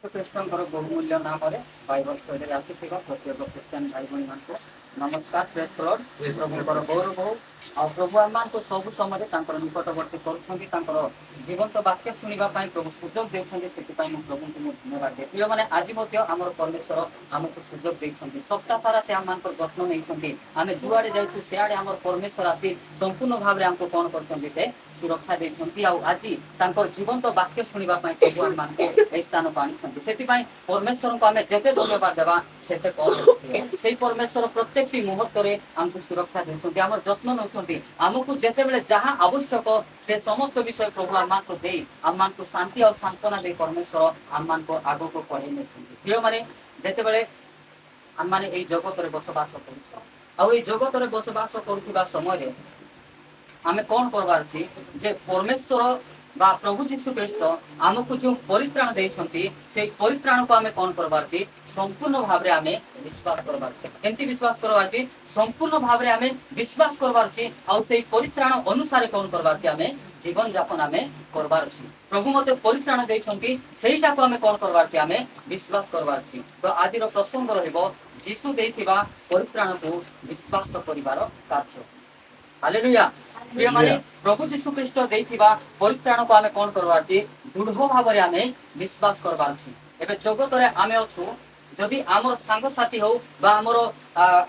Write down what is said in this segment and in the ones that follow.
कृष्णଙ୍କର ବହୁମୂଲ୍ୟ ନାମରେ ବାଇବଲ ଷ୍ଟୋରୀରେ ଆସିଥିବା ପ୍ରତ୍ୟେକ ଖ୍ରୀଷ୍ଟିଆନ ଭାଇ ଭଉଣୀମାନଙ୍କୁ ନମସ୍କାର। ପ୍ରେଜ୍ ଦ ଲର୍ଡ। ପ୍ରଭୁଙ୍କର ଗୌରବ ହଉ। ଆଉ ପ୍ରଭୁ ଆମମାନଙ୍କୁ ସବୁ ସମୟରେ ତାଙ୍କର ନିକଟବର୍ତ୍ତୀ କରୁଛନ୍ତି, ତାଙ୍କର ଜୀବନ୍ତ ବାକ୍ୟ ଶୁଣିବା ପାଇଁ ପ୍ରଭୁ ସୁଯୋଗ ଦେଉଛନ୍ତି। ସେଥିପାଇଁ ମୁଁ ପ୍ରଭୁଙ୍କୁ ମୁଁ ଧନ୍ୟବାଦ ଦିଏ। ପ୍ରିୟମାନେ, ଆଜି ମଧ୍ୟ ଆମର ପରମେଶ୍ୱର ଆମକୁ ସୁଯୋଗ ଦେଇଛନ୍ତି। ସପ୍ତାହ ସାରା ସେ ଆମମାନଙ୍କର ଯତ୍ନ ନେଇଛନ୍ତି। ଆମେ ଯୁଆଡ଼େ ଯାଉଛୁ ସିଆଡ଼େ ଆମର ପରମେଶ୍ୱର ଆସି ସମ୍ପୂର୍ଣ୍ଣ ଭାବରେ ଆମକୁ କ'ଣ କରୁଛନ୍ତି, ସେ ସୁରକ୍ଷା ଦେଇଛନ୍ତି। ଆଉ ଆଜି ତାଙ୍କର ଜୀବନ୍ତ ବାକ୍ୟ ଶୁଣିବା ପାଇଁ ପ୍ରଭୁ ଆମମାନଙ୍କୁ ଏହି ସ୍ଥାନକୁ ଆଣିଛନ୍ତି। ସେଥିପାଇଁ ପରମେଶ୍ୱରଙ୍କୁ ଆମେ ଯେତେ ଧନ୍ୟବାଦ ଦେବା ସେତେ କମ୍। ସେଇ ପରମେଶ୍ୱର ପ୍ରତ୍ୟେକଟି ମୁହୂର୍ତ୍ତରେ ଆମକୁ ସୁରକ୍ଷା ଦେଉଛନ୍ତି, ଆମର ଯତ୍ନ ନେଉଛନ୍ତି। ଆମକୁ ଯେତେବେଳେ ଯାହା ଆବଶ୍ୟକ ସେ ସମସ୍ତ ବିଷୟ ପ୍ରଭୁ ଆମମାନଙ୍କୁ ଦେଇ ଆମମାନଙ୍କୁ ଶାନ୍ତି ଆଉ ସାନ୍ତ୍ୱନା ଦେଇ ପରମେଶ୍ୱର ଆମମାନଙ୍କୁ ଆଗକୁ ବଢ଼େଇ ନେଉଛନ୍ତି। ପ୍ରିୟମାନେ, ଯେତେବେଳେ ଆମମାନେ ଏଇ ଜଗତରେ ବସବାସ କରୁଛୁ, ଆଉ ଏଇ ଜଗତରେ ବସବାସ କରୁଥିବା ସମୟରେ ଆମେ କ'ଣ କରବାର ଅଛି ଯେ ପରମେଶ୍ୱର ବା ପ୍ରଭୁ ଯୀଶୁ ଖ୍ରୀଷ୍ଟ ଆମକୁ ଯେଉଁ ପରିତ୍ରାଣ ଦେଇଛନ୍ତି ସେଇ ପରିତ୍ରାଣକୁ ଆମେ କ'ଣ କରବାର ଅଛି, ସମ୍ପୂର୍ଣ୍ଣ ଭାବରେ ଆମେ ବିଶ୍ୱାସ କରବାର ଅଛି। କେମିତି ବିଶ୍ୱାସ କରବାର ଅଛି? ସମ୍ପୂର୍ଣ୍ଣ ଭାବରେ ଆମେ ବିଶ୍ୱାସ କରବାର ଅଛି। ଆଉ ସେଇ ପରିତ୍ରାଣ ଅନୁସାରେ କ'ଣ କରବାର ଅଛି, ଆମେ ଜୀବନ ଯାପନ ଆମେ କରବାର ଅଛି। ପ୍ରଭୁ ମୋତେ ପରିତ୍ରାଣ ଦେଇଛନ୍ତି, ସେଇଟାକୁ ଆମେ କ'ଣ କରବାର ଅଛି, ଆମେ ବିଶ୍ୱାସ କରବାର ଅଛି। ତ ଆଜିର ପ୍ରସଙ୍ଗ ରହିବ ଯୀଶୁ ଦେଇଥିବା ପରିତ୍ରାଣକୁ ବିଶ୍ୱାସ କରିବାର କାର୍ଯ୍ୟ। ହାଲେଲୁୟା। ପ୍ରିୟମାନେ, ପ୍ରଭୁ ଯୀଶୁ ଖ୍ରୀଷ୍ଟ ଦେଇଥିବା ପରିତ୍ରାଣକୁ ଆମେ କ'ଣ କରବାର ଅଛି, ଦୃଢ଼ ଭାବରେ ଆମେ ବିଶ୍ୱାସ କରବାର ଅଛି। ଏବେ ଜଗତରେ ଆମେ ଅଛୁ, ଯଦି ଆମର ସାଙ୍ଗସାଥି ହଉ ବା ଆମର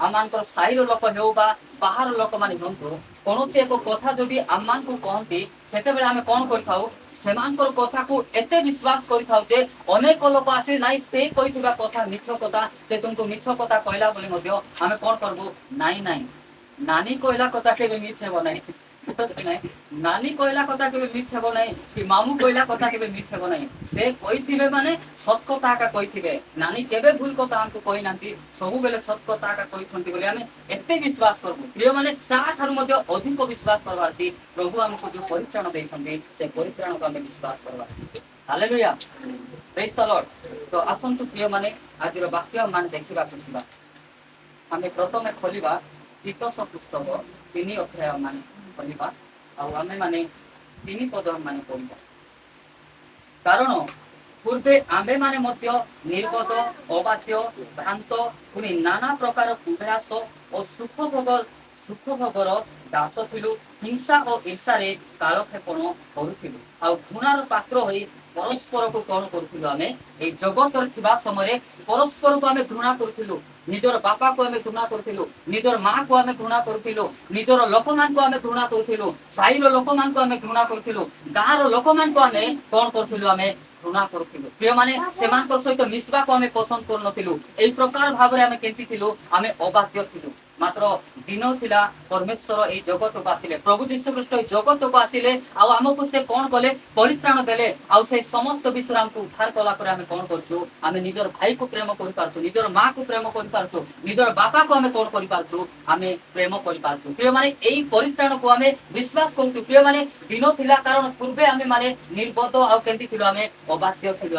ଆମମାନଙ୍କର ସାହିର ଲୋକ ହେଉ ବା ବାହାର ଲୋକମାନେ ହୁଅନ୍ତୁ, କୌଣସି ଏକ କଥା ଯଦି ଆମମାନଙ୍କୁ କହନ୍ତି ସେତେବେଳେ ଆମେ କ'ଣ କରିଥାଉ, ସେମାନଙ୍କର କଥାକୁ ଏତେ ବିଶ୍ୱାସ କରିଥାଉ ଯେ ଅନେକ ଲୋକ ଆସି ନାଇଁ ସେ କହିଥିବା କଥା ମିଛ କଥା, ସେ ତୁମକୁ ମିଛ କଥା କହିଲା ବୋଲି ମଧ୍ୟ ଆମେ କ'ଣ କରିବୁ, ନାଇଁ ନାଇଁ ନାନୀ କହିଲା କଥା କେବେ ମିଛ ହେବ ନାହିଁ। ନାନୀ କହିଲା କଥା କେବେ ମିଛ ହେବ ନାହିଁ, କି ମାମୁଁ କହିଲା କଥା କେବେ ମିଛ ହେବ ନାହିଁ। ସେ କହିଥିବେ ମାନେ ସତ କଥା ଏକା କହିଥିବେ। ନାନୀ କେବେ ଭୁଲ କଥା ଆମକୁ କହିନାହାନ୍ତି, ସବୁବେଳେ ସତ କଥା ଏକା କହିଛନ୍ତି ବୋଲି ଆମେ ଏତେ ବିଶ୍ୱାସ କରିବୁ। ପ୍ରିୟମାନେ, ତାଠାରୁ ମଧ୍ୟ ଅଧିକ ବିଶ୍ୱାସ କରବାର ଅଛି। ପ୍ରଭୁ ଆମକୁ ଯେଉଁ ପରିତ୍ରାଣ ଦେଇଛନ୍ତି ସେ ପରିତ୍ରାଣକୁ ଆମେ ବିଶ୍ୱାସ କରବାର ଅଛି। ହାଲେଲୁୟା। ପ୍ରେଜ୍ ଦ ଲର୍ଡ। ତ ଆସନ୍ତୁ ପ୍ରିୟମାନେ, ଆଜିର ବାକ୍ୟ ମାନେ ଦେଖିବାକୁ ଯିବା। ଆମେ ପ୍ରଥମେ ଖୋଲିବା ତିତସ ପୁସ୍ତକ 3 ଅଧ୍ୟାୟ ମାନେ ଖୋଲିବା, ଆଉ ଆମେ ମାନେ 3 ପଦ ମାନେ ପଢିବା। କାରଣ ପୂର୍ବେ ଆମ୍ଭେମାନେ ମଧ୍ୟ ନିର୍ବୋଧ, ଅବାଧ୍ୟ, ଭ୍ରାନ୍ତ, ପୁଣି ନାନା ପ୍ରକାର କୁବିଳାସ ଓ ସୁଖଭୋଗର ଦାସ ଥିଲୁ। ହିଂସା ଓ ଈର୍ଷାରେ କାଳକ୍ଷେପଣ କରୁଥିଲୁ, ଆଉ ଘୃଣାର ପାତ୍ର ହୋଇ ପରସ୍ପରକୁ କ'ଣ କରୁଥିଲୁ, ଆମେ ଏଇ ଜଗତରେ ଥିବା ସମୟରେ ପରସ୍ପରକୁ ଆମେ ଘୃଣା କରୁଥିଲୁ। ନିଜର ବାପାକୁ ଆମେ ଘୃଣା କରୁଥିଲୁ, ନିଜର ମାଆକୁ ଆମେ ଘୃଣା କରୁଥିଲୁ, ନିଜର ଲୋକମାନଙ୍କୁ ଆମେ ଘୃଣା କରୁଥିଲୁ, ସାହିର ଲୋକମାନଙ୍କୁ ଆମେ ଘୃଣା କରୁଥିଲୁ, ଗାଁର ଲୋକମାନଙ୍କୁ ଆମେ କ'ଣ କରୁଥିଲୁ, ଆମେ ଘୃଣା କରୁଥିଲୁ। ପ୍ରିୟମାନେ, ସେମାନଙ୍କ ସହିତ ମିଶିବାକୁ ଆମେ ପସନ୍ଦ କରୁନଥିଲୁ। ଏଇ ପ୍ରକାର ଭାବରେ ଆମେ କେମିତି ଥିଲୁ, ଆମେ ଅବାଧ୍ୟ ଥିଲୁ। ମାତ୍ର ଦିନ ଥିଲା ପରମେଶ୍ୱର ଏଇ ଜଗତକୁ ଆସିଲେ, ପ୍ରଭୁ ଯୀଶୁ ଖ୍ରୀଷ୍ଟ ଏଇ ଜଗତକୁ ଆସିଲେ, ଆଉ ଆମକୁ ସେ କ'ଣ କଲେ, ପରିତ୍ରାଣ ଦେଲେ। ଆଉ ସେଇ ସମସ୍ତ ବିଷୟରେ ଆମକୁ ଉଦ୍ଧାର କଲା ପରେ ଆମେ କ'ଣ କରୁଛୁ, ଆମେ ନିଜର ଭାଇକୁ ପ୍ରେମ କରିପାରୁଛୁ, ନିଜର ମାଆକୁ ପ୍ରେମ କରିପାରୁଛୁ, ନିଜର ବାପାକୁ ଆମେ କ'ଣ କରିପାରୁଛୁ, ଆମେ ପ୍ରେମ କରିପାରୁଛୁ। ପ୍ରିୟମାନେ, ଏଇ ପରିତ୍ରାଣକୁ ଆମେ ବିଶ୍ୱାସ କରୁଛୁ। ପ୍ରିୟମାନେ, ଦିନ ଥିଲା, କାରଣ ପୂର୍ବେ ଆମେ ମାନେ ନିର୍ବୋଧ ଆଉ କେମିତି ଥିଲୁ, ଆମେ ଅବାଧ୍ୟ ଥିଲୁ।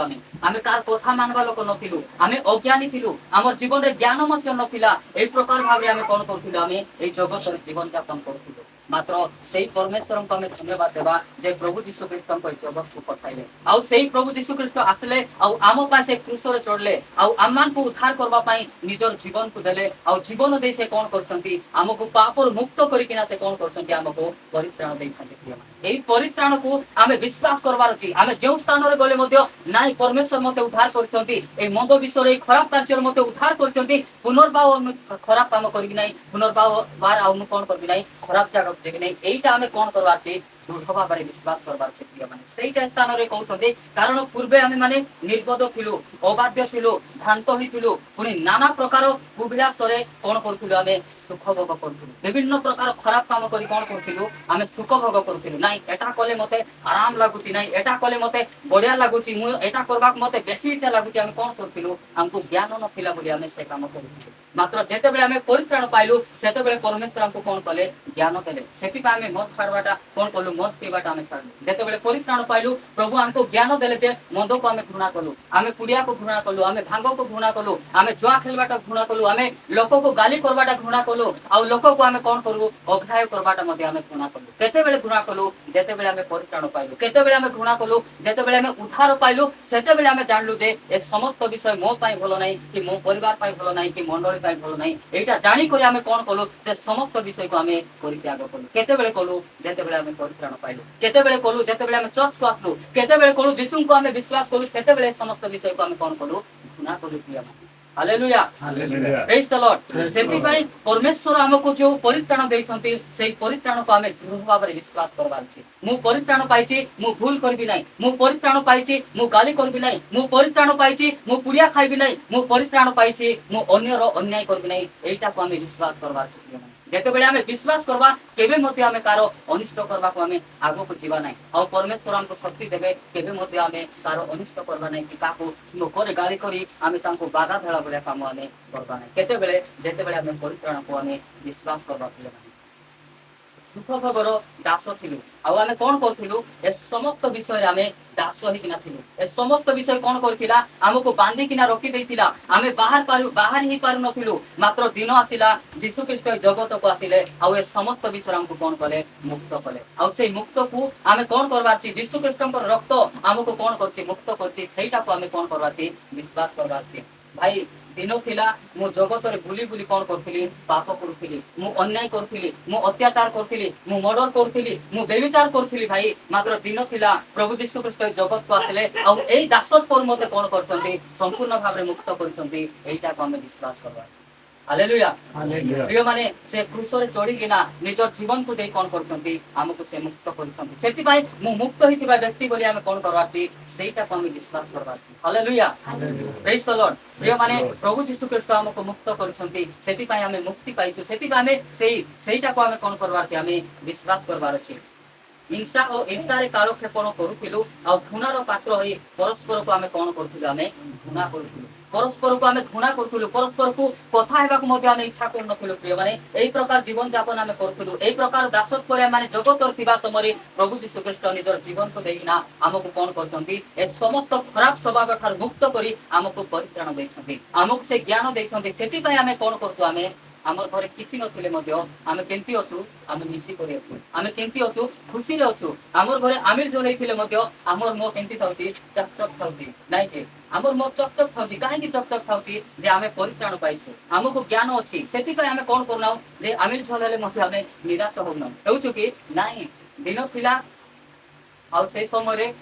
ଆମେ କାହାର କଥା ମାନବା ଲୋକ ନଥିଲୁ, ଆମେ ଅଜ୍ଞାନୀ ଥିଲୁ, ଆମ ଜୀବନରେ ଜ୍ଞାନ ମଧ୍ୟ ନଥିଲା। ଏଇ ପ୍ରକାର ଭାବରେ ଆମେ କ'ଣ କରୁଥିଲୁ, ଆମେ ଏଇ ଜଗତରେ ଜୀବନ ଯାପନ କରୁଥିଲୁ। ମାତ୍ର ସେଇ ପରମେଶ୍ୱରଙ୍କୁ ଆମେ ଧନ୍ୟବାଦ ଦେବା ଯେ ପ୍ରଭୁ ଯୀଶୁ ଖ୍ରୀଷ୍ଟଙ୍କୁ ଏଇ ଜଗତକୁ ପଠାଇଲେ, ଆଉ ସେଇ ପ୍ରଭୁ ଯୀଶୁ ଖ୍ରୀଷ୍ଟ ଆସିଲେ, ଆଉ ଆମ ପାଇଁ ସେ କ୍ରୁଶରେ ଚଢିଲେ, ଆଉ ଆମମାନଙ୍କୁ ଉଦ୍ଧାର କରିବା ପାଇଁ ନିଜର ଜୀବନକୁ ଦେଲେ। ଆଉ ଜୀବନ ଦେଇ ସେ କ'ଣ କରୁଛନ୍ତି, ଆମକୁ ପାପରୁ ମୁକ୍ତ କରିକିନା ସେ କ'ଣ କରୁଛନ୍ତି, ଆମକୁ ପରିତ୍ରାଣ ଦେଇଛନ୍ତି। ଏଇ ପରିତ୍ରାଣକୁ ଆମେ ବିଶ୍ୱାସ କରବାର ଅଛି। ଆମେ ଯେଉଁ ସ୍ଥାନରେ ଗଲେ ମଧ୍ୟ ନାଇଁ ପରମେଶ୍ୱର ମତେ ଉଦ୍ଧାର କରିଛନ୍ତି, ଏଇ ମନ୍ଦ ବିଷୟରେ ଏଇ ଖରାପ କାର୍ଯ୍ୟରେ ମତେ ଉଦ୍ଧାର କରିଛନ୍ତି, ପୁନର୍ବାର ଖରାପ କାମ କରିବି ନାହିଁ, ପୁନର୍ବାର ଆଉ ମୁଁ କ'ଣ କରିବି ନାହିଁ, ଖରାପ ଜାଗାକୁ ଯିବି ନାହିଁ। এইটা ଆମେ କ'ଣ କରବାର ଅଛି, ଦୃଢ଼ ଭାବରେ ବିଶ୍ୱାସ କରବାର ଅଛି। ପ୍ରିୟମାନେ, ସେଇଟା ସ୍ଥାନରେ କହୁଛନ୍ତି, କାରଣ ପୂର୍ବେ ଆମେ ମାନେ ନିର୍ବୋଧ ଥିଲୁ, ଅବାଧ୍ୟ ଥିଲୁ, ଭ୍ରାନ୍ତ ହୋଇଥିଲୁ, ପୁଣି ନାନା ପ୍ରକାର କୁବିଳାସରେ କ'ଣ କରୁଥିଲୁ, ଆମେ ସୁଖ ଭୋଗ କରୁଥିଲୁ। ବିଭିନ୍ନ ପ୍ରକାର ଖରାପ କାମ କରି କ'ଣ କରୁଥିଲୁ, ଆମେ ସୁଖ ଭୋଗ କରୁଥିଲୁ। ନାଇଁ ଏଟା କଲେ ମତେ ଆରାମ ଲାଗୁଛି, ନାଇଁ ଏଟା କଲେ ମତେ ବଢିଆ ଲାଗୁଛି, ମୁଁ ଏଟା କରିବାକୁ ମତେ ବେଶୀ ଇଚ୍ଛା ଲାଗୁଛି। ଆମେ କ'ଣ କରୁଥିଲୁ, ଆମକୁ ଜ୍ଞାନ ନଥିଲା ବୋଲି ଆମେ ସେ କାମ କରୁଥିଲୁ। ମାତ୍ର ଯେତେବେଳେ ଆମେ ପରିତ୍ରାଣ ପାଇଲୁ ସେତେବେଳେ ପରମେଶ୍ୱର ଆମକୁ କ'ଣ କଲେ, ଜ୍ଞାନ ଦେଲେ। ସେଥିପାଇଁ ଆମେ ମଦ ଛାଡ଼ବାଟା କ'ଣ କଲୁ, ମଦ ପିଇବାଟା ଆମେ ଛାଡ଼ିଲୁ। ଯେତେବେଳେ ପରିତ୍ରାଣ ପାଇଲୁ ପ୍ରଭୁ ଆମକୁ ଜ୍ଞାନ ଦେଲେ ଯେ ମଦକୁ ଆମେ ଘୃଣା କଲୁ, ଆମେ ପୁଡ଼ିଆକୁ ଘୃଣା କଲୁ, ଆମେ ଭାଙ୍ଗକୁ ଘୃଣା କଲୁ, ଆମେ ଜୁଆ ଖେଳିବାଟା ଘୃଣା କଲୁ, ଆମେ ଲୋକକୁ ଗାଲି କରବାଟା ଘୃଣା କଲୁ, कलु आउ लोक को आमे कोन करू अग्राह्य करबाटा मध्ये आमे घृणा कलु केते बेले घृणा कलु जेते बेले आमे परित्राण पाइलु केते बेले आमे घृणा कलु जेते बेले आमे उद्धार पाइलु सेते बेले आमे जानलु जे ए समस्त विषय मो पाई भलो नाही कि मो परिवार पाई भलो नाही कि मंडली पाई भलो नाही एटा जानि करी आमे कोन कलु जे समस्त विषय को आमे परित्याग कलु केते बेले कलु जेते बेले आमे परित्राण पाइलु केते बेले कलु जेते बेले आमे चर्च को आसलु केते बेले कलु यीशु को आमे विश्वास कलु सेते बेले समस्त विषय को आमे कोन कलु घृणा कलु प्रिय hallelujah hallelujah praise the Lord सेति पई परमेश्वर हमको जो परित्राण देइछंती सेही परित्राण को आमे दृढ़ भाव रे विश्वास करबार छी मु परित्राण पाइछि मु भूल करबी नाही मु परित्राण पाइछि मु गाली करबी नाही मु परित्राण पाइछि मु पुड़िया खाइबी नाही मु परित्राण पाइछि मु अन्यर अन्याय करबी नाही एटा को आमे विश्वास करबार छी जेते बेले आमे विश्वास करबा केबे मते आमे कारो अनिष्ट करबा को आमे आगो को जीवा नाही और परमेश्वर हमको शक्ति देबे केबे मते आमे कारो अनिष्ट करबा नाही कि काको लोकरे गाली करी आमे तांको बाधा धेला बेले काम आमे करबा नाही केते बेले जेते बेले आमे परित्राण को आमे विश्वास करबा पिले नाही सुख खबर दास थिलु आउ आमे कोन करथिलु ए समस्त विषय आमे दास ही किना थिलु ए समस्त विषय कोन करथिला हमको बांधी किना रखी देथिला आमे बाहर ही पारु नथिलु मात्र दिन आसिला यीशु ख्रीष्ट जगत को आसिले आउ ए समस्त विषय हमको कोन कले मुक्त कले आउ से मुक्त को आमे कोन करबार छी यीशु ख्रीष्ट को रक्त हमको कोन करछि मुक्त करछि सेटा को आमे कोन करबार छी विश्वास करबार छी भाई दिन थिला मु जगत रे बुली बुली कोन करथिली पाप करथिली मु अन्याय करथिली मु अत्याचार करथिली मु मर्डर करथिली मु बेविचार करथिली भाई मात्र दिन थिला प्रभु यीशु ख्रीष्ट जगत को आसिले आ एई दासत पर मते कोन करछंती संपूर्ण भाव रे मुक्त करछंती एटा को हम विश्वास करबा हालेलुया हालेलुया प्रिय माने से क्रूस रे चढ़ी किना निजर जीवन को दे कोन करछंती हमको से मुक्त करछंती सेति भाई मु मुक्त हितिबा व्यक्ति बोली हम कोन करबाची सेटा को हम विश्वास करबाची हालेलुया प्रेज द लॉर्ड प्रिय माने प्रभु यीशु ख्रीष्ट हमको मुक्त करछंती सेति भाई हम मुक्ति पाइछु सेति भाई हमें सेटा को हम कोन करबाची हम विश्वास करबार अछि हिंसा और ईर्षा रे कालक्षेपण करूथिलु आ घृणार पात्र होई परस्पर को हम कोन करथिलु हम घृणा करथिलु परस्पर को आमे घृणा करथुलु परस्पर को कथा हेबाक मध्ये आमे इच्छा कर नथुलु प्रिय माने एई प्रकार जीवन यापन आमे करथुलु एई प्रकार दासत परे माने जगत थिबा समय प्रभु यीशु ख्रीष्ट निजर जीवन को देइना हमको कोन करथंती ए समस्त खराब स्वभाव ठार मुक्त करी हमको परित्राण दैछंती हमको से ज्ञान दैछंती सेति पय आमे कोन करथु आमे आमर घरे किछि नथिले मध्ये आमे केंती अछु आमे मिसी करी अछु आमे केंती अछु खुशी रे अछु आमर घरे आमिल जोलैथिले मध्ये आमर मो केंती थाउची चकचक थाउची नाइ के आमर मो चकचक थाउची काहे कि चकचक थाउची जे आमे परित्राण पाइछु हमको ज्ञान अछि सेति पय आमे कोन करनाउ जे आमिल जोलैले मध्ये आमे निराश होउना हेउछु कि नाइ दिन थिला आ से समय रे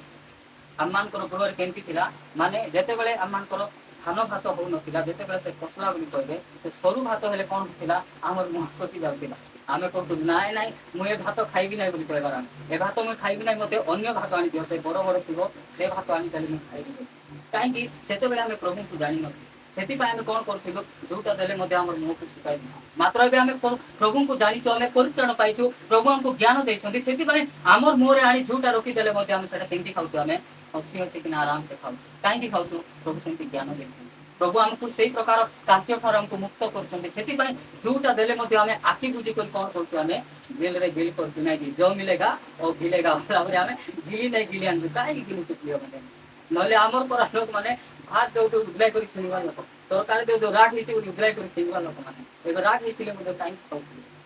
आमान को घर केंती थिला माने जेते बेले आमान को खान भात हो नथिला जेते बेले से कसला बोली कहबे से सरू भात हेले कोन थिला हमर मुह सटी जाउतिला आमे कहतु नाइ नाइ मु ए भात खाइबी नाइ बोली कहबार ए भात मु खाइबी नाइ मते अन्य भात आनी दियो से बड़ बड़ थिबो से भात आनी देले मु खाइबी काहे कि सेते बेले हमें प्रभु को जानि नथि सेति पय हमें कोन करथिलु जोटा देले मते हमर मुह को सुकाइ मात्र बे हमें प्रभु को जानिचो हमें परित्राण पाइछु प्रभु हमको ज्ञान दैछंती सेति पय हमर मुह रे आनी जोटा रखि देले मते हम सेटा केंती खाउछु हमें हसी हसी कि आराम से खाऊ काहे खाऊ प्रभु सेंती ज्ञान देछन प्रभु हमको सही प्रकार कार्य ठार हमको मुक्त करछंती सेति पय जोटा देले मध्ये हमें आखि बुझी कर कोन करछु हमें गेल रे गेल करछु नै कि जो मिलेगा ओ गिलेगा बराबर हमें गिली नै गिली आन काहे कि गिलु चुकलियो माने नले हमर पर लोक माने भात देउ देउ उगलाई करी खिवा लोक तरकारी देउ देउ राग हिची उगलाई करी खिवा लोक माने एगो राग हितिले मध्ये काहे खाऊ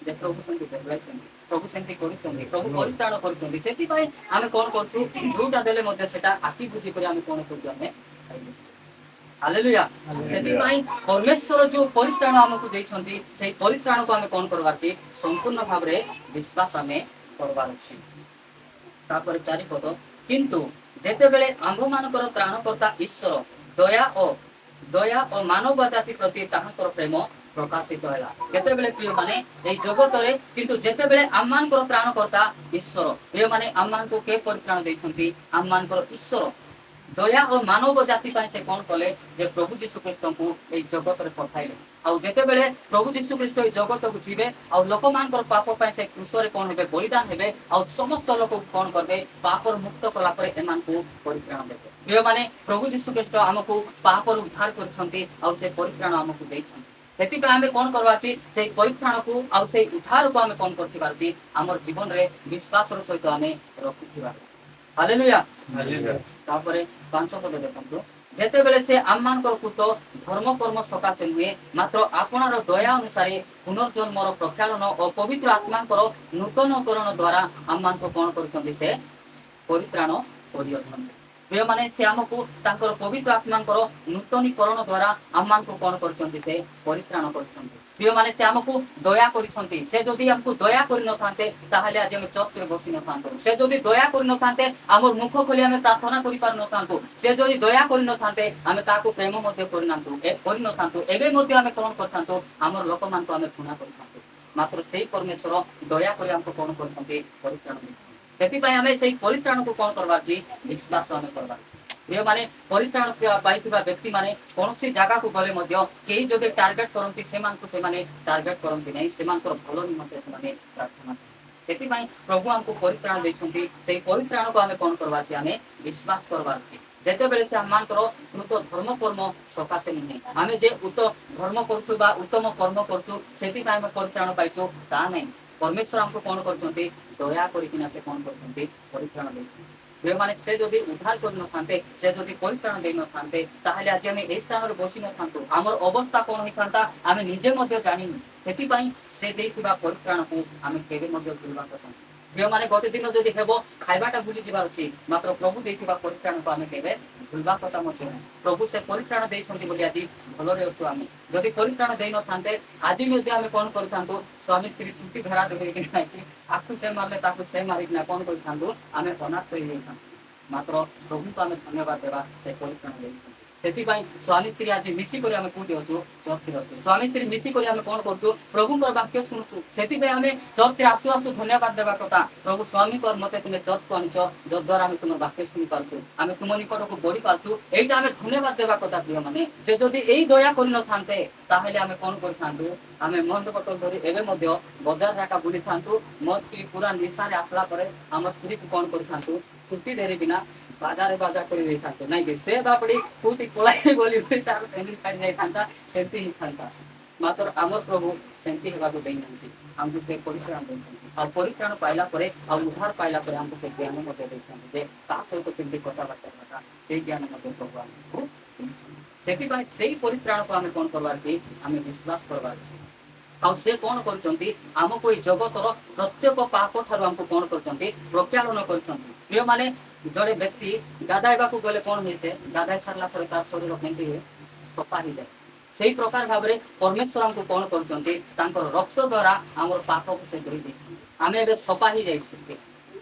जे प्रभु सेंती करलाई सेंती प्रभु सेंती करूछंती प्रभु परित्राण करूछंती सेति पय हमें कोन करछु जोटा देले मध्ये सेटा आखि बुझी करी हमें कोन करछु हमें साइड हालेलुया सेति पय परमेश्वर जो परित्राण हमको दैछंती सेही परित्राण को हमें कोन करबार छी संपूर्ण भाव रे विश्वास हमें करबार छी तापर चारि पद किंतु जेते बेले आम्भ मानकर त्राणकर्ता ईश्वर दया और मानव जाति प्रति ताहाकर प्रेम प्रकाशित होला केते बेले प्रिय माने ए जगत रे किंतु जेते बेले आम्मान कर त्राणकर्ता ईश्वर प्रिय माने आम्मान को के परित्राण दैछंती आम्मान कर ईश्वर दया और मानव जाति पय से कोन कले जे प्रभु यीशु ख्रीष्ट को ए जगत रे पठाइले आ जेते बेले प्रभु यीशु ख्रीष्ट ए जगत को जीवे आ लोक मानकर पाप पय से क्रूस रे कोन हेबे बलिदान हेबे आ समस्त लोक को कोन करबे पाप मुक्त कला परे एमान को परित्राण देबे प्रिय माने प्रभु यीशु ख्रीष्ट हमको पाप उद्धार करछंती आ से परित्राण हमको दैछंती सेति पे हमें कोन करबार छी से परित्राण को आ से उद्धार को हमें कोन करथिबार छी हमर जीवन रे विश्वास रो सहित हमें रखिथिबार हालेलुया हालेलुया तापरे 5 पद देखंतु ଯେତେବେଳେ ସେ ଆମମାନଙ୍କର ପୁତ ଧର୍ମ କର୍ମ ସକାଶେ ନୁହେଁ ମାତ୍ର ଆପଣାର ଦୟା ଅନୁସାରେ ପୁନର୍ଜନ୍ମର ପ୍ରକ୍ଷାଳନ ଓ ପବିତ୍ର ଆତ୍ମାଙ୍କର ନୂତନକରଣ ଦ୍ୱାରା ଆମମାନଙ୍କୁ କ'ଣ କରୁଛନ୍ତି? ସେ ପରିତ୍ରାଣ କରିଅଛନ୍ତି। ପ୍ରିୟମାନେ, ସେ ଆମକୁ ତାଙ୍କର ପବିତ୍ର ଆତ୍ମାଙ୍କର ନୂତନୀକରଣ ଦ୍ୱାରା ଆମମାନଙ୍କୁ କ'ଣ କରୁଛନ୍ତି? ସେ ପରିତ୍ରାଣ କରୁଛନ୍ତି। ପ୍ରିୟମାନେ, ସେ ଆମକୁ ଦୟା କରିଛନ୍ତି। ସେ ଯଦି ଆମକୁ ଦୟା କରିନଥାନ୍ତେ ତାହେଲେ ଆଜି ଆମେ ଚର୍ଚ୍ଚରେ ବସି ନଥାନ୍ତୁ। ସେ ଯଦି ଦୟା କରିନଥାନ୍ତେ ଆମର ମୁଖ ଖୋଲି ଆମେ ପ୍ରାର୍ଥନା କରିପାରିନଥାନ୍ତୁ। ସେ ଯଦି ଦୟା କରିନଥାନ୍ତେ ଆମେ ତାହାକୁ ପ୍ରେମ ମଧ୍ୟ କରିନଥାନ୍ତୁ। ଏବେ ମଧ୍ୟ ଆମେ କ'ଣ କରିଥାନ୍ତୁ? ଆମର ଲୋକମାନଙ୍କୁ ଆମେ ଘୃଣା କରିଥାନ୍ତୁ। ମାତ୍ର ସେଇ ପରମେଶ୍ୱର ଦୟା କରି ଆମକୁ କ'ଣ କରୁଛନ୍ତି? ପରିତ୍ରାଣ ଦେଇଛନ୍ତି। ସେଥିପାଇଁ ଆମେ ସେଇ ପରିତ୍ରାଣକୁ କ'ଣ କରବାର ଅଛି? ବିଶ୍ୱାସ ଆମେ କରବାର ଅଛି। ପ୍ରିୟମାନେ, ପରିତ୍ରାଣ ପାଇଥିବା ବ୍ୟକ୍ତିମାନେ କୌଣସି ଜାଗାକୁ ଗଲେ ମଧ୍ୟ କେହି ଯଦି ଟାର୍ଗେଟ କରନ୍ତି ସେମାନଙ୍କୁ ସେମାନେ ଟାର୍ଗେଟ କରନ୍ତି ନାହିଁ। ସେମାନଙ୍କର ଭଲ ନିମନ୍ତେ ସେମାନେ ପ୍ରାର୍ଥନା କରନ୍ତି। ସେଥିପାଇଁ ପ୍ରଭୁ ଆମକୁ ପରିତ୍ରାଣ ଦେଇଛନ୍ତି। ସେଇ ପରିତ୍ରାଣକୁ ଆମେ କ'ଣ କରବାର ଅଛି? ଆମେ ବିଶ୍ୱାସ କରବାର ଅଛି। ଯେତେବେଳେ ସେ ଆମମାନଙ୍କର କୃତ ଧର୍ମ କର୍ମ ସକାଶେ ନୁହେଁ, ଆମେ ଯେ ଧର୍ମ କରୁଛୁ ବା ଉତ୍ତମ କର୍ମ କରୁଛୁ ସେଥିପାଇଁ ଆମେ ପରିତ୍ରାଣ ପାଇଛୁ ତାହା ନାହିଁ। ପରମେଶ୍ୱର ଆମକୁ କ'ଣ କରୁଛନ୍ତି? ଦୟା କରିକିନା ସେ କ'ଣ କରୁଛନ୍ତି? ପରିତ୍ରାଣ ଦେଇଛନ୍ତି। ଯେଉଁମାନେ ସେ ଯଦି ଉଦ୍ଧାର କରିନଥାନ୍ତେ, ସେ ଯଦି ପରିତ୍ରାଣ ଦେଇନଥାନ୍ତେ ତାହେଲେ ଆଜି ଆମେ ଏହି ସ୍ଥାନରେ ବସି ନଥାନ୍ତୁ। ଆମର ଅବସ୍ଥା କ'ଣ ହେଇଥାନ୍ତା ଆମେ ନିଜେ ମଧ୍ୟ ଜାଣିନୁ। ସେଥିପାଇଁ ସେ ଦେଇଥିବା ପରିତ୍ରାଣକୁ ଆମେ କେବେ ମଧ୍ୟ ଭୁଲିବା କଥା ନୁହେଁ। ଯେଉଁମାନେ ଗୋଟେ ଦିନ ଯଦି ହେବ ଖାଇବାଟା ଭୁଲି ଯିବାର ଅଛି, ମାତ୍ର ପ୍ରଭୁ ଦେଇଥିବା ପରିତ୍ରାଣକୁ ଆମେ କେବେ ଭୁଲିବା କଥା ମଧ୍ୟ ନାହିଁ। ପ୍ରଭୁ ସେ ପରିତ୍ରାଣ ଦେଇଛନ୍ତି ବୋଲି ଆଜି ଭଲରେ ଅଛୁ ଆମେ। ଯଦି ପରିତ୍ରାଣ ଦେଇନଥାନ୍ତେ ଆଜି ମଧ୍ୟ ଆମେ କ'ଣ କରିଥାନ୍ତୁ? ସ୍ୱାମୀ ସ୍ତ୍ରୀ ଚୁଟି ଧରା ଧରିକି ନାଇକି ଆକୁ ସେ ମାରିଲେ ତାକୁ ସେ ମାରିକିନା କ'ଣ କରିଥାନ୍ତୁ? ଆମେ ଅନାଥ ହେଇଯାଇଥାନ୍ତୁ। ମାତ୍ର ପ୍ରଭୁଙ୍କୁ ଆମେ ଧନ୍ୟବାଦ ଦେବା, ସେ ପରିତ୍ରାଣ ଦେଇଛନ୍ତି। ସେଥିପାଇଁ ସ୍ୱାମୀ ସ୍ତ୍ରୀ ଆଜି ମିଶିକରି ଆମେ କୋଉଠି ଅଛୁ? ଚର୍ଚ୍ଚରେ ଅଛୁ। ସ୍ୱାମୀ ସ୍ତ୍ରୀ ମିଶିକରି ଆମେ କ'ଣ କରୁଛୁ? ପ୍ରଭୁଙ୍କର ବାକ୍ୟ ଶୁଣୁଛୁ। ସେଥିପାଇଁ ଆମେ ଚର୍ଚ୍ଚରେ ଆସୁ ଆସୁ ଧନ୍ୟବାଦ ଦେବା କଥା। ପ୍ରଭୁ ସ୍ୱାମୀଙ୍କର ମତେ ତୁମେ ଚର୍ଚ୍ଚକୁ ଆଣିଛ, ଯଦ୍ୱାରା ଆମେ ତୁମର ବାକ୍ୟ ଶୁଣି ପାରୁଛୁ, ଆମେ ତୁମ ନିକଟକୁ ବଢି ପାରୁଛୁ। ଏଇଟା ଆମେ ଧନ୍ୟବାଦ ଦେବା କଥା। ପ୍ରିୟମାନେ, ସେ ଯଦି ଏଇ ଦୟା କରିନଥାନ୍ତେ ତାହେଲେ ଆମେ କ'ଣ କରିଥାନ୍ତୁ? ଆମେ ମଦ ବୋତଲ ଧରି ଏବେ ମଧ୍ୟ ବଜାର ଯାକା ବୁଲିଥାନ୍ତୁ। ମଦ ପିଇ ପୁରା ନିଶାରେ ଆସିଲା ପରେ ଆମ ସ୍ତ୍ରୀକୁ କ'ଣ କରିଥାନ୍ତୁ? ଛୁଟି ଧରିକିନା ବାଜାରେ ବାଜାର କରି ଦେଇଥାନ୍ତୁ। ନାଇଁ କି? ସେ ବାପଡ଼ି କୋଉଠି ପଳାଇ ବୋଲି ତାର ସେମିତି ଛାଡ଼ି ଯାଇଥାନ୍ତା, ସେମିତି ହେଇଥାନ୍ତା। ମାତ୍ର ଆମର ପ୍ରଭୁ ସେମିତି ହେବାକୁ ଦେଇନାହାନ୍ତି। ଆମକୁ ସେ ପରିତ୍ରାଣ ଦେଇଛନ୍ତି। ଆଉ ପରିତ୍ରାଣ ପାଇଲା ପରେ ଆଉ ଉଦ୍ଧାର ପାଇଲା ପରେ ଆମକୁ ସେ ଜ୍ଞାନ ମଧ୍ୟ ଦେଇଛନ୍ତି ଯେ ତା ସହିତ କେମିତି କଥାବାର୍ତ୍ତା କଥା, ସେଇ ଜ୍ଞାନ ମଧ୍ୟ ପ୍ରଭୁ ଆମକୁ ଦେଇଛନ୍ତି। ସେଥିପାଇଁ ସେଇ ପରିତ୍ରାଣକୁ ଆମେ କ'ଣ କରବାର ଅଛି? ଆମେ ବିଶ୍ୱାସ କରବାର ଅଛି। ଆଉ ସେ କ'ଣ କରୁଛନ୍ତି? ଆମକୁ ଏଇ ଜଗତର ପ୍ରତ୍ୟେକ ପାପ ଠାରୁ ଆମକୁ କ'ଣ କରୁଛନ୍ତି? ପ୍ରକ୍ଷାଳନ କରୁଛନ୍ତି। ପ୍ରିୟମାନେ, ଜଣେ ବ୍ୟକ୍ତି ଗାଧାଇବାକୁ ଗଲେ କ'ଣ ହୁଏ? ସେ ଗାଧାଇ ସାରିଲା ପରେ ତାର ଶରୀର କେମିତି ହୁଏ? ସଫା ହେଇଯାଏ। ସେଇ ପ୍ରକାର ଭାବରେ ପରମେଶ୍ୱର ଆମକୁ କ'ଣ କରୁଛନ୍ତି? ତାଙ୍କର ରକ୍ତ ଦ୍ୱାରା ଆମର ପାପକୁ ସେ ଧୋଇ ଦେଇଛନ୍ତି। ଆମେ ଏବେ ସଫା ହେଇଯାଇଛୁ।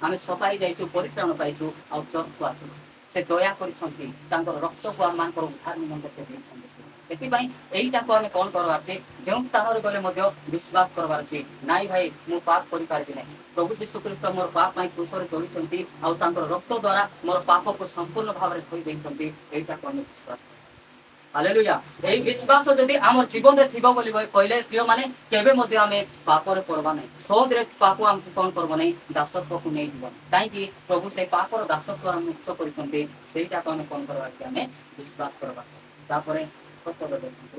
ଆମେ ସଫା ହେଇଯାଇଛୁ, ପରିତ୍ରାଣ ପାଇଛୁ, ଆଉ ଚର୍ଚ୍ଚକୁ ଆସିଛୁ। ସେ ଦୟା କରିଛନ୍ତି, ତାଙ୍କର ରକ୍ତକୁ ଆମମାନଙ୍କର ଉଦ୍ଧାର ନିମନ୍ତେ ସେ ଦେଇଛନ୍ତି। ସେଥିପାଇଁ ଏଇଟାକୁ ଆମେ କ'ଣ କରବାର ଅଛି? ଯେଉଁ ସ୍ଥାନରେ ଗଲେ ମଧ୍ୟ ବିଶ୍ୱାସ କରବାର ଅଛି, ନାଇଁ ଭାଇ ମୁଁ ପାପ କରିପାରିବି ନାହିଁ। ପ୍ରଭୁ ଯୀଶୁଖ୍ରୀଷ୍ଟ ମୋର ପାପ ପାଇଁ କ୍ରୁଶରେ ଚଢ଼ିଛନ୍ତି, ଆଉ ତାଙ୍କର ରକ୍ତ ଦ୍ୱାରା ମୋର ପାପକୁ ସମ୍ପୂର୍ଣ୍ଣ ଭାବରେ ଧୋଇ ଦେଇଛନ୍ତି। ଏଇଟାକୁ ଆମେ ବିଶ୍ୱାସ କରୁ। ହାଲେଲୁୟା। ଏହି ବିଶ୍ୱାସ ଯଦି ଆମର ଜୀବନରେ ଥିବ ବୋଲି କହିଲେ ପ୍ରିୟମାନେ, କେବେ ମଧ୍ୟ ଆମେ ପାପରେ ପଡ଼ବା ନାହିଁ। ସହଜରେ ପାପ ଆମକୁ କ'ଣ କରିବ ନାହିଁ? ଦାସତ୍ୱକୁ ନେଇଯିବ। କାହିଁକି? ପ୍ରଭୁ ସେଇ ପାପର ଦାସତ୍ୱ ମୁକ୍ତ କରିଛନ୍ତି। ସେଇଟାକୁ ଆମେ କ'ଣ କରିବା? ଆମେ ବିଶ୍ୱାସ କରିବା। ତାପରେ ଦେଖନ୍ତୁ,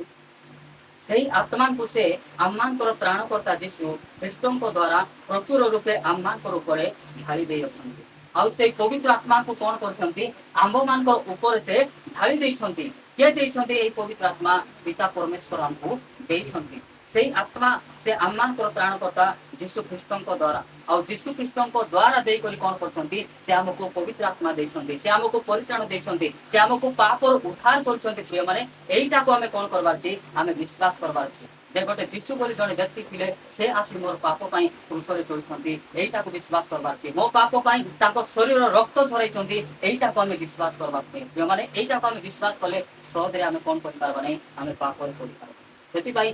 ସେଇ ଆତ୍ମାଙ୍କୁ ସେ ଆମମାନଙ୍କର ତ୍ରାଣକର୍ତ୍ତା ଯୀଶୁ ଖ୍ରୀଷ୍ଟଙ୍କ ଦ୍ୱାରା ପ୍ରଚୁର ରୂପେ ଆମମାନଙ୍କର ଉପରେ ଢାଳି ଦେଇଅଛନ୍ତି। ଆଉ ସେଇ ପବିତ୍ର ଆତ୍ମାକୁ କ'ଣ କରିଛନ୍ତି? ଆମ୍ଭମାନଙ୍କର ଉପରେ ସେ ଢାଳି ଦେଇଛନ୍ତି। କିଏ ଦେଇଛନ୍ତି? ଏଇ ପବିତ୍ର ଆତ୍ମା ପିତା ପରମେଶ୍ୱର ଆମକୁ ଦେଇଛନ୍ତି। ସେଇ ଆତ୍ମା ସେ ଆମମାନଙ୍କର ତ୍ରାଣକର୍ତ୍ତା ଯୀଶୁ ଖ୍ରୀଷ୍ଟଙ୍କ ଦ୍ୱାରା, ଆଉ ଯୀଶୁ ଖ୍ରୀଷ୍ଟଙ୍କ ଦ୍ୱାରା ଦେଇକରି କ'ଣ କରୁଛନ୍ତି? ସେ ଆମକୁ ପବିତ୍ର ଆତ୍ମା ଦେଇଛନ୍ତି। ସେ ଆମକୁ ପରିତ୍ରାଣ ଦେଇଛନ୍ତି। ସେ ଆମକୁ ପାପରୁ ଉଦ୍ଧାର କରୁଛନ୍ତି। ପ୍ରିୟମାନେ, ଏଇଟାକୁ ଆମେ କ'ଣ କରବାର ଅଛି? ଆମେ ବିଶ୍ୱାସ କରବାର ଅଛି ଯେ ଗୋଟେ ଯୀଶୁ ବୋଲି ଜଣେ ବ୍ୟକ୍ତି ଥିଲେ, ସେ ଆସି ମୋର ପାପ ପାଇଁ କ୍ରୁଶରେ ଚଢ଼ିଛନ୍ତି। ଏଇଟାକୁ ବିଶ୍ୱାସ କରବାର ଅଛି। ମୋ ପାପ ପାଇଁ ତାଙ୍କ ଶରୀର ରକ୍ତ ଝରାଇଛନ୍ତି। ଏଇଟାକୁ ଆମେ ବିଶ୍ୱାସ କରବାର ଅଛି। ପ୍ରିୟମାନେ, ଏଇଟାକୁ ଆମେ ବିଶ୍ୱାସ କଲେ ସହଜରେ ଆମେ କ'ଣ କରିପାରିବା ନାହିଁ? ଆମେ ପାପରେ ପଡ଼ିପାରିବା। ସେଥିପାଇଁ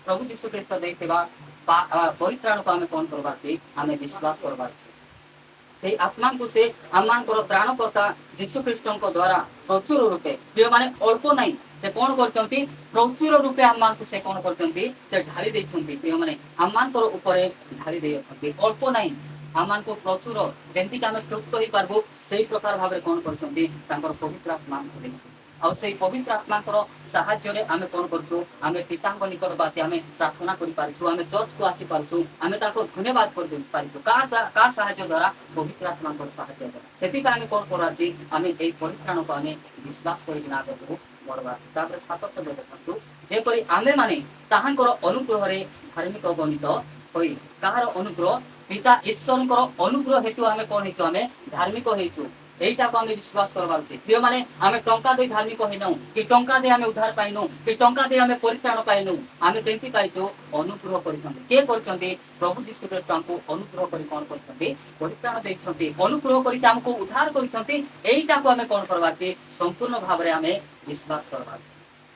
ପ୍ରଭୁ ଯୀଶୁ ଖ୍ରୀଷ୍ଟ ଦେଇଥିବା ପରିତ୍ରାଣକୁ ଆମେ କ'ଣ କରବାର ଅଛି? ଆମେ ବିଶ୍ୱାସ କରବାର ଅଛି। ସେଇ ଆତ୍ମାଙ୍କୁ ସେ ଆମମାନଙ୍କର ତ୍ରାଣକର୍ତ୍ତା ଯୀଶୁ ଖ୍ରୀଷ୍ଟଙ୍କ ଦ୍ୱାରା ପ୍ରଚୁର ରୂପେ, ପ୍ରିୟମାନେ ଅଳ୍ପ ନାହିଁ, ସେ କ'ଣ କରିଛନ୍ତି? ପ୍ରଚୁର ରୂପେ ଆମମାନଙ୍କୁ ସେ କ'ଣ କରିଛନ୍ତି? ସେ ଢାଳି ଦେଇଛନ୍ତି। ପ୍ରିୟମାନେ, ଆମମାନଙ୍କର ଉପରେ ଢାଳି ଦେଇଅଛନ୍ତି। ଅଳ୍ପ ନାହିଁ, ଆମମାନଙ୍କୁ ପ୍ରଚୁର, ଯେମିତିକି ଆମେ ତୃପ୍ତ ହେଇପାରିବୁ ସେଇ ପ୍ରକାର ଭାବରେ କ'ଣ କରିଛନ୍ତି? ତାଙ୍କର ପବିତ୍ର ଆତ୍ମା ଆମକୁ ଦେଇଛନ୍ତି। ଆଉ ସେଇ ପବିତ୍ର ଆତ୍ମାଙ୍କର ସାହାଯ୍ୟରେ ଆମେ କ'ଣ କରୁଛୁ, ଆମେ ପିତାଙ୍କ ନିକଟକୁ ଆସି ଆମେ ପ୍ରାର୍ଥନା କରିପାରୁଛୁ, ଆମେ ଚର୍ଚ୍ଚକୁ ଆସିପାରୁଛୁ, ଆମେ ତାକୁ ଧନ୍ୟବାଦ କରିପାରିଛୁ। କାହା ସାହାଯ୍ୟ ଦ୍ୱାରା? ପବିତ୍ର ଆତ୍ମାଙ୍କର ସାହାଯ୍ୟ ଦ୍ୱାରା। ସେଥିପାଇଁ ଆମେ କ'ଣ କରାଉଛି, ଆମେ ଏଇ ପରିତ୍ରାଣକୁ ଆମେ ବିଶ୍ୱାସ କରିକିନା ଆଗକୁ ବଢ଼ବା। ତାପରେ 7 ପଦ ଦେଖନ୍ତୁ, ଯେପରି ଆମେମାନେ ତାହାଙ୍କର ଅନୁଗ୍ରହରେ ଧାର୍ମିକ ଗଣିତ ହୋଇ, କାହାର ଅନୁଗ୍ରହ? ପିତା ଈଶ୍ୱରଙ୍କର ଅନୁଗ୍ରହ ହେତୁ ଆମେ କ'ଣ ହେଇଛୁ? ଆମେ ଧାର୍ମିକ ହେଇଛୁ। এইটাকে আমি বিশ্বাস করবার উচিত। প্রিয়ମାନେ ଆମେ ଟଙ୍କା ଦେଇ ଧାର୍ମିକ ହେଇନାହୁଁ, କି ଟଙ୍କା ଦେଇ ଆମେ ଉଦ୍ଧାର ପାଇନୁ, କି ଟଙ୍କା ଦେଇ ଆମେ ପରିତ୍ରାଣ ପାଇନୁ। ଆମେ କେମିତି ପାଇଛୁ? ଅନୁଗ୍ରହ କରିଛନ୍ତି। କିଏ କରିଛନ୍ତି? ପ୍ରଭୁ ଯୀଶୁ ଖ୍ରୀଷ୍ଟ ଆମକୁ ଅନୁଗ୍ରହ କରି କ'ଣ କରିଛନ୍ତି? ପରିତ୍ରାଣ ଦେଇଛନ୍ତି। ଅନୁଗ୍ରହ କରି ସେ ଆମକୁ ଉଦ୍ଧାର କରିଛନ୍ତି। এইଟାକୁ ଆମେ କ'ଣ କରବାର ଅଛି? ସମ୍ପୂର୍ଣ୍ଣ ଭାବରେ ଆମେ ବିଶ୍ୱାସ କରବାର ଅଛି।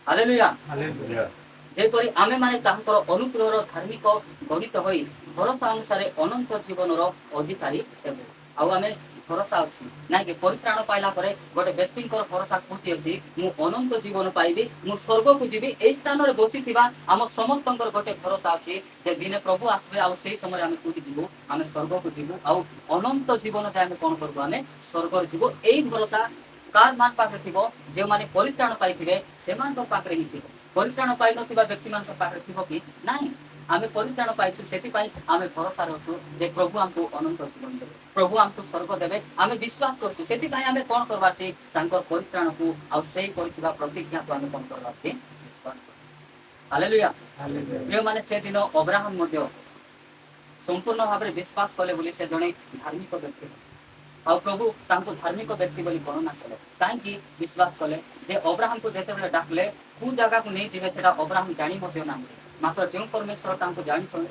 ହାଲେଲୁୟା। ଯେପରି ଆମେମାନେ ତାହାଙ୍କର ଅନୁଗ୍ରହର ଧାର୍ମିକ ଗଣିତ ହୋଇ ଭରସା ଅନୁସାରେ ଅନନ୍ତ ଜୀବନର ଅଧିକାରୀ ହେବୁ। ଆଉ ଆମେ ଭରସା ଅଛି ନାଇଁକି? ପରିତ୍ରାଣ ପାଇଲା ପରେ ଗୋଟେ ବ୍ୟକ୍ତିଙ୍କର ଭରସା କୋଉଠି ଅଛି? ମୁଁ ଅନନ୍ତ ଜୀବନ ପାଇବି, ମୁଁ ସ୍ୱର୍ଗକୁ ଯିବି। ଏଇ ସ୍ଥାନରେ ବସିଥିବା ଆମ ସମସ୍ତଙ୍କର ଗୋଟେ ଭରସା ଅଛି ଯେ ଦିନେ ପ୍ରଭୁ ଆସିବେ, ଆଉ ସେଇ ସମୟରେ ଆମେ କୋଉଠି ଯିବୁ? ଆମେ ସ୍ୱର୍ଗକୁ ଯିବୁ, ଆଉ ଅନନ୍ତ ଜୀବନ ଯାଏ ଆମେ କ'ଣ କରିବୁ? ଆମେ ସ୍ୱର୍ଗରେ ଯିବୁ। ଏଇ ଭରସା କାହାର ମାନ ପାଖରେ ଥିବ? ଯେଉଁମାନେ ପରିତ୍ରାଣ ପାଇଥିବେ ସେମାନଙ୍କ ପାଖରେ ହିଁ ଥିବ। ପରିତ୍ରାଣ ପାଇନଥିବା ବ୍ୟକ୍ତିମାନଙ୍କ ପାଖରେ ଥିବ କି? ନାହିଁ। ଆମେ ପରିତ୍ରାଣ ପାଇଛୁ, ସେଥିପାଇଁ ଆମେ ଭରସାରେ ଅଛୁ ଯେ ପ୍ରଭୁ ଆମକୁ ଅନନ୍ତ ଜୀବନ ଦେବେ, ପ୍ରଭୁ ଆମକୁ ସ୍ୱର୍ଗ ଦେବେ। ଆମେ ବିଶ୍ୱାସ କରୁଛୁ। ସେଥିପାଇଁ ଆମେ କ'ଣ କରବାର ଅଛି? ତାଙ୍କର ପରିତ୍ରାଣକୁ ଆଉ ସେଇ କରିଥିବା ପ୍ରତିଜ୍ଞାକୁ ଆମେ କ'ଣ କରବାର ଅଛି? ବିଶ୍ୱାସ କରୁଛୁ। ହାଲେଲୁୟା। ଯେଉଁମାନେ ସେଦିନ ଅବ୍ରାହମ ମଧ୍ୟ ସମ୍ପୂର୍ଣ୍ଣ ଭାବରେ ବିଶ୍ୱାସ କଲେ ବୋଲି ସେ ଜଣେ ଧାର୍ମିକ ବ୍ୟକ୍ତି, ଆଉ ପ୍ରଭୁ ତାଙ୍କୁ ଧାର୍ମିକ ବ୍ୟକ୍ତି ବୋଲି ଗଣନା କଲେ। କାହିଁକି ବିଶ୍ୱାସ କଲେ? ଯେ ଅବ୍ରାହମକୁ ଯେତେବେଳେ ଡାକିଲେ କୋଉ ଜାଗାକୁ ନେଇଯିବେ ସେଟା ଅବ୍ରାହମ ଜାଣି ମଧ୍ୟ ନାହିଁ। ମାତ୍ର ଯେଉଁ ପରମେଶ୍ୱର ତାଙ୍କୁ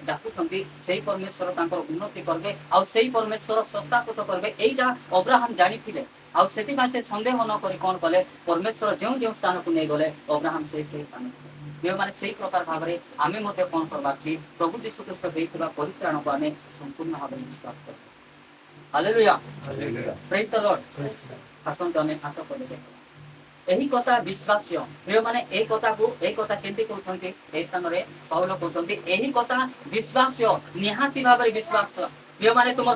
ଡାକୁଛନ୍ତି ସେଇ ପରମେଶ୍ୱର ତାଙ୍କର ଉନ୍ନତି କରିବେ, ଆଉ ସେଇ ପରମେଶ୍ୱର ସଂସ୍ଥାପିତ କରିବେ, ଏଇଟା ଅବ୍ରାହମ ଜାଣିଥିଲେ। ଆଉ ସେଥିପାଇଁ ସେ ସନ୍ଦେହ ନ କରି କ'ଣ କଲେ? ପରମେଶ୍ୱର ଯେଉଁ ଯେଉଁ ସ୍ଥାନକୁ ନେଇଗଲେ ଅବ୍ରାହମ ସେଇ ସ୍ଥାନକୁ। ଯେଉଁମାନେ ସେଇ ପ୍ରକାର ଭାବରେ ଆମେ ମଧ୍ୟ କ'ଣ କରବାର ଅଛି? ପ୍ରଭୁ ଯୀଶୁ ଖ୍ରୀଷ୍ଟ ଦେଇଥିବା ପରିତ୍ରାଣକୁ ଆମେ ସମ୍ପୂର୍ଣ୍ଣ ଭାବରେ ବିଶ୍ୱାସ କରିବା। ହାଲେଲୁୟା। ପ୍ରେଜ୍ ଦ ଲର୍ଡ। ଆସନ୍ତୁ ଆମେ ହାତ କରିଦେବା। ଏହି କଥା ବିଶ୍ୱାସ୍ୟ। ଯେଉଁମାନେ ଏଇ କଥା କେମିତି କହୁଛନ୍ତି? ଏହି ସ୍ଥାନରେ ପାଉଲ କହୁଛନ୍ତି ଏହି କଥା ବିଶ୍ୱାସ୍ୟ, ନିହାତି ଭାବରେ ବିଶ୍ୱାସ୍ୟ। ଯେଉଁମାନେ ତୁମର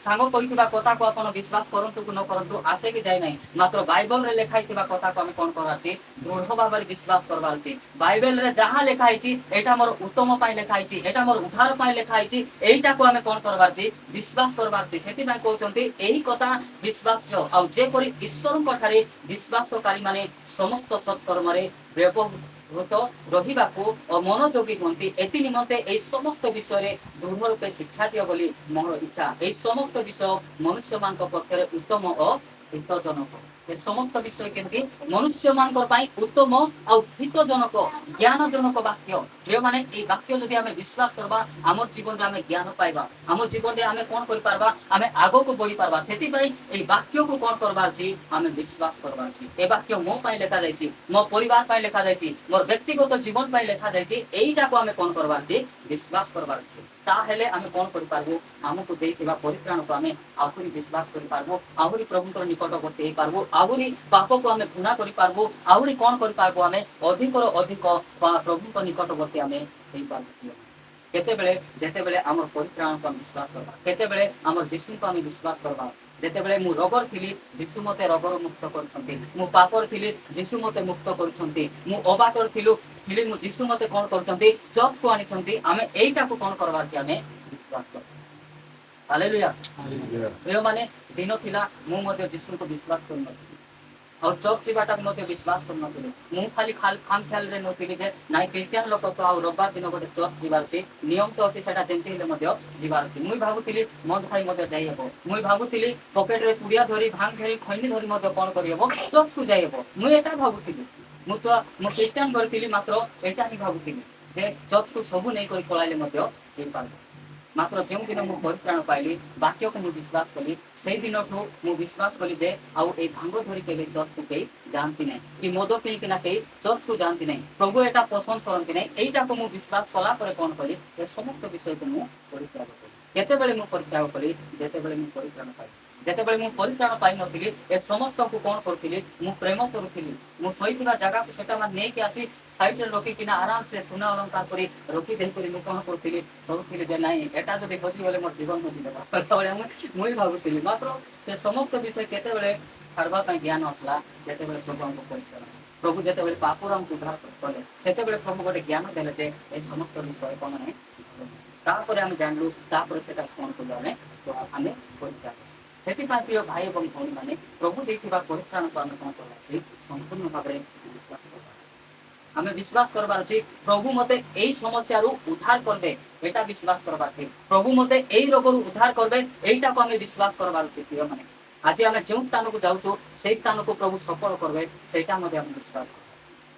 ସାଙ୍ଗ କହିଥିବା କଥାକୁ ଆପଣ ବିଶ୍ୱାସ କରନ୍ତୁ କି ନ କରନ୍ତୁ ଆସେ କି ଯାଇ ନାହିଁ, ମାତ୍ର ବାଇବଲରେ ଲେଖା ହେଇଥିବା କଥାକୁ ଆମେ କ'ଣ କରବାର ଅଛି? ଦୃଢ଼ ଭାବରେ ବିଶ୍ୱାସ କରବାର ଅଛି। ବାଇବେଲରେ ଯାହା ଲେଖା ହେଇଛି ଏଇଟା ମୋର ଉତ୍ତମ ପାଇଁ ଲେଖା ହେଇଛି, ଏଇଟା ମୋର ଉଦ୍ଧାର ପାଇଁ ଲେଖା ହେଇଛି, এইଟାକୁ ଆମେ କ'ଣ କରବାର ଅଛି? ବିଶ୍ୱାସ କରବାର ଅଛି। ସେଥିପାଇଁ କହୁଛନ୍ତି ଏହି କଥା ବିଶ୍ୱାସ୍ୟ, ଆଉ ଯେପରି ଈଶ୍ୱରଙ୍କ ଠାରେ ବିଶ୍ୱାସକାରୀ ମାନେ ସମସ୍ତ ସତ୍କର୍ମରେ ବ୍ୟବହୃତ ରହିବାକୁ ମନୋଯୋଗୀ ହୁଅନ୍ତି, ଏଥି ନିମନ୍ତେ ଏହି ସମସ୍ତ ବିଷୟରେ ଦୃଢ଼ ରୂପେ ଶିକ୍ଷା ଦିଅ ବୋଲି ମୋର ଇଚ୍ଛା। ଏହି ସମସ୍ତ ବିଷୟ ମନୁଷ୍ୟମାନଙ୍କ ପକ୍ଷରେ ଉତ୍ତମ ଓ ହିତଜନକ। ଏ ସମସ୍ତ ବିଷୟ କେମିତି? ମନୁଷ୍ୟମାନଙ୍କ ପାଇଁ ଉତ୍ତମ ଆଉ ହିତଜନକ, ଜ୍ଞାନଜନକ ବାକ୍ୟ। ଯେଉଁମାନେ এই ବାକ୍ୟ ଯଦି ଆମେ ବିଶ୍ୱାସ କରିବା, ଆମର ଜୀବନରେ ଆମେ ଜ୍ଞାନ ପାଇବା, ଆମ ଜୀବନରେ ଆମେ କ'ଣ କରିପାରିବା? ଆମେ ଆଗକୁ ବଢ଼ିପାରିବା। ସେଥିପାଇଁ এই ବାକ୍ୟକୁ କ'ଣ କରବାର ଅଛି? ଆମେ ବିଶ୍ୱାସ କରବାର ଅଛି। ଏ ବାକ୍ୟ ମୋ ପାଇଁ ଲେଖାଯାଇଛି, ମୋ ପରିବାର ପାଇଁ ଲେଖାଯାଇଛି, ମୋର ବ୍ୟକ୍ତିଗତ ଜୀବନ ପାଇଁ ଲେଖାଯାଇଛି। এইଟାକୁ ଆମେ କ'ଣ କରବାର ଅଛି? ବିଶ୍ୱାସ କରବାର ଅଛି। ତାହେଲେ ଆମେ କ'ଣ କରିପାରିବୁ? ଆମକୁ ଦେଇଥିବା ପରିତ୍ରାଣକୁ ଆମେ ଆହୁରି ବିଶ୍ୱାସ କରିପାରିବୁ, ଆହୁରି ପ୍ରଭୁଙ୍କର ନିକଟବର୍ତ୍ତୀ ହେଇପାରିବୁ, ଆହୁରି ପାପକୁ ଆମେ ଘୃଣା କରିପାରିବୁ, ଆହୁରି କ'ଣ କରିପାରିବୁ? ଆମେ ଅଧିକରୁ ଅଧିକ ପ୍ରଭୁଙ୍କ ନିକଟବର୍ତ୍ତୀ ଆମେ ହେଇପାରିବୁ। କେତେବେଳେ? ଯେତେବେଳେ ଆମର ପରିତ୍ରାଣକୁ ଆମେ ବିଶ୍ୱାସ କରିବା, କେତେବେଳେ ଆମର ଯୀଶୁଙ୍କୁ ଆମେ ବିଶ୍ୱାସ କରିବା। ଯେତେବେଳେ ମୁଁ ରୋଗରେ ଥିଲି ଯୀଶୁ ମୋତେ ରୋଗରୁ ମୁକ୍ତ କରୁଛନ୍ତି, ମୁଁ ପାପରେ ଥିଲି ଯୀଶୁ ମୋତେ ମୁକ୍ତ କରୁଛନ୍ତି, ମୁଁ ଅବାଟରେ ଥିଲି ମୁଁ ଯୀଶୁ ମୋତେ କ'ଣ କରୁଛନ୍ତି? ଚର୍ଚ୍ଚକୁ ଆଣିଛନ୍ତି। ଆମେ এইଟାକୁ କ'ଣ କରବାର ଅଛି? ଆମେ ବିଶ୍ୱାସ କରିବା। ହାଲେଲୁୟା। ଯେଉଁମାନେ ଦିନ ଥିଲା ମୁଁ ମଧ୍ୟ ଯୀଶୁଙ୍କୁ ବିଶ୍ୱାସ କରୁନଥିଲି, ଆଉ ଚର୍ଚ୍ଚ ଯିବାଟାକୁ ମଧ୍ୟ ବିଶ୍ୱାସ କରୁନଥିଲି। ମୁଁ ଖାଲି ଖାମଖିଆଲରେ ନଥିଲି ଯେ ନାଇଁ ଖ୍ରୀଷ୍ଟିଆନ ଲୋକ ତ ଆଉ ରବିବାର ଦିନ ଗୋଟେ ଚର୍ଚ୍ଚ ଯିବାର ଅଛି, ନିୟମ ତ ଅଛି, ସେଟା ଯେମିତି ହେଲେ ମଧ୍ୟ ଯିବାର ଅଛି। ମୁଇଁ ଭାବୁଥିଲି ମଦ ଖାଇ ମଧ୍ୟ ଯାଇହେବ, ମୁଇଁ ଭାବୁଥିଲି ପକେଟରେ ପୁଡ଼ିଆ ଧରି ଭାଙ୍ଗ ଧରି ଖୈନି ଧରି ମଧ୍ୟ କ'ଣ କରିହେବ? ଚର୍ଚ୍ଚକୁ ଯାଇହେବ। ମୁଁ ଏଟା ଭାବୁଥିଲି। ମୁଁ ଖ୍ରୀଷ୍ଟିଆନ କରିଥିଲି, ମାତ୍ର ଏଟା ହିଁ ଭାବୁଥିଲି ଯେ ଚର୍ଚ୍ଚକୁ ସବୁ ନେଇକରି ପଳାଇଲେ ମଧ୍ୟ ହେଇପାରିବ। ମାତ୍ର ଯେଉଁଦିନ ମୁଁ ପରିତ୍ରାଣ ପାଇଲି, ବାକ୍ୟକୁ ମୁଁ ବିଶ୍ୱାସ କଲି, ସେଇ ଦିନଠୁ ମୁଁ ବିଶ୍ୱାସ କଲି ଯେ ଆଉ ଏଇ ଭାଙ୍ଗ ଧରି କେବେ ଚର୍ଚ୍ଚକୁ କେହି ଯାଆନ୍ତି ନାହିଁ, କି ମଦ ପିଇକିନା କେହି ଚର୍ଚ୍ଚକୁ ଯାଆନ୍ତି ନାହିଁ। ପ୍ରଭୁ ଏଟା ପସନ୍ଦ କରନ୍ତି ନାହିଁ। এইଟାକୁ ମୁଁ ବିଶ୍ୱାସ କଲା ପରେ କ'ଣ କଲି? ଏ ସମସ୍ତ ବିଷୟକୁ ମୁଁ ପରିତ୍ୟାଗ କଲି। କେତେବେଳେ ମୁଁ ପରିତ୍ୟାଗ କଲି? ଯେତେବେଳେ ମୁଁ ପରିତ୍ରାଣ ପାଇଲି। ଯେତେବେଳେ ମୁଁ ପରିତ୍ରାଣ ପାଇନଥିଲି ଏ ସମସ୍ତଙ୍କୁ କ'ଣ କରୁଥିଲି? ମୁଁ ପ୍ରେମ କରୁଥିଲି। ମୁଁ ଶୋଇଥିବା ଜାଗାକୁ ସେଟା ନେଇକି ଆସି ସାଇଡରେ ରଖିକିନା ଆରାମସେ ସୁନା ଅଳଙ୍କାର କରି ରଖି ଦେଇକରି ମୁଁ କ'ଣ କରୁଥିଲି? ଶୋଉଥିଲି ଯେ ନାଇଁ ଏଟା ଯଦି ହଜିଗଲେ ମୋର ଜୀବନ ହଜିଦେବା। ମୁଇଁ ଭାବୁଥିଲି। ମାତ୍ର ସେ ସମସ୍ତ ବିଷୟ କେତେବେଳେ छाड़वा ज्ञान आसला जिते बड़े प्रभु हमको परिचय प्रभु जिते बड़े पापर हमको उद्धार कले से प्रभु गोटे ज्ञान देले जे ए समस्त विषय कौन नहीं तापर आम जानलु तापर से कौन कलु आम तो आम परीक्षा से प्रिय भाई और भौणी मैंने प्रभु देखा परित्राण को आम कौन कर संपूर्ण भाव में विश्वास कर आम विश्वास करवार अच्छे प्रभु मते यही समस्या उद्धार करबे एटा विश्वास करवार अच्छे प्रभु मते यही रोग उद्धार करबे एटा को आम विश्वास करवार अच्छे प्रिय मैंने आज आम जो स्थान को जाऊँ से स्थान को प्रभु सफल करबे सेटा आम विश्वास कर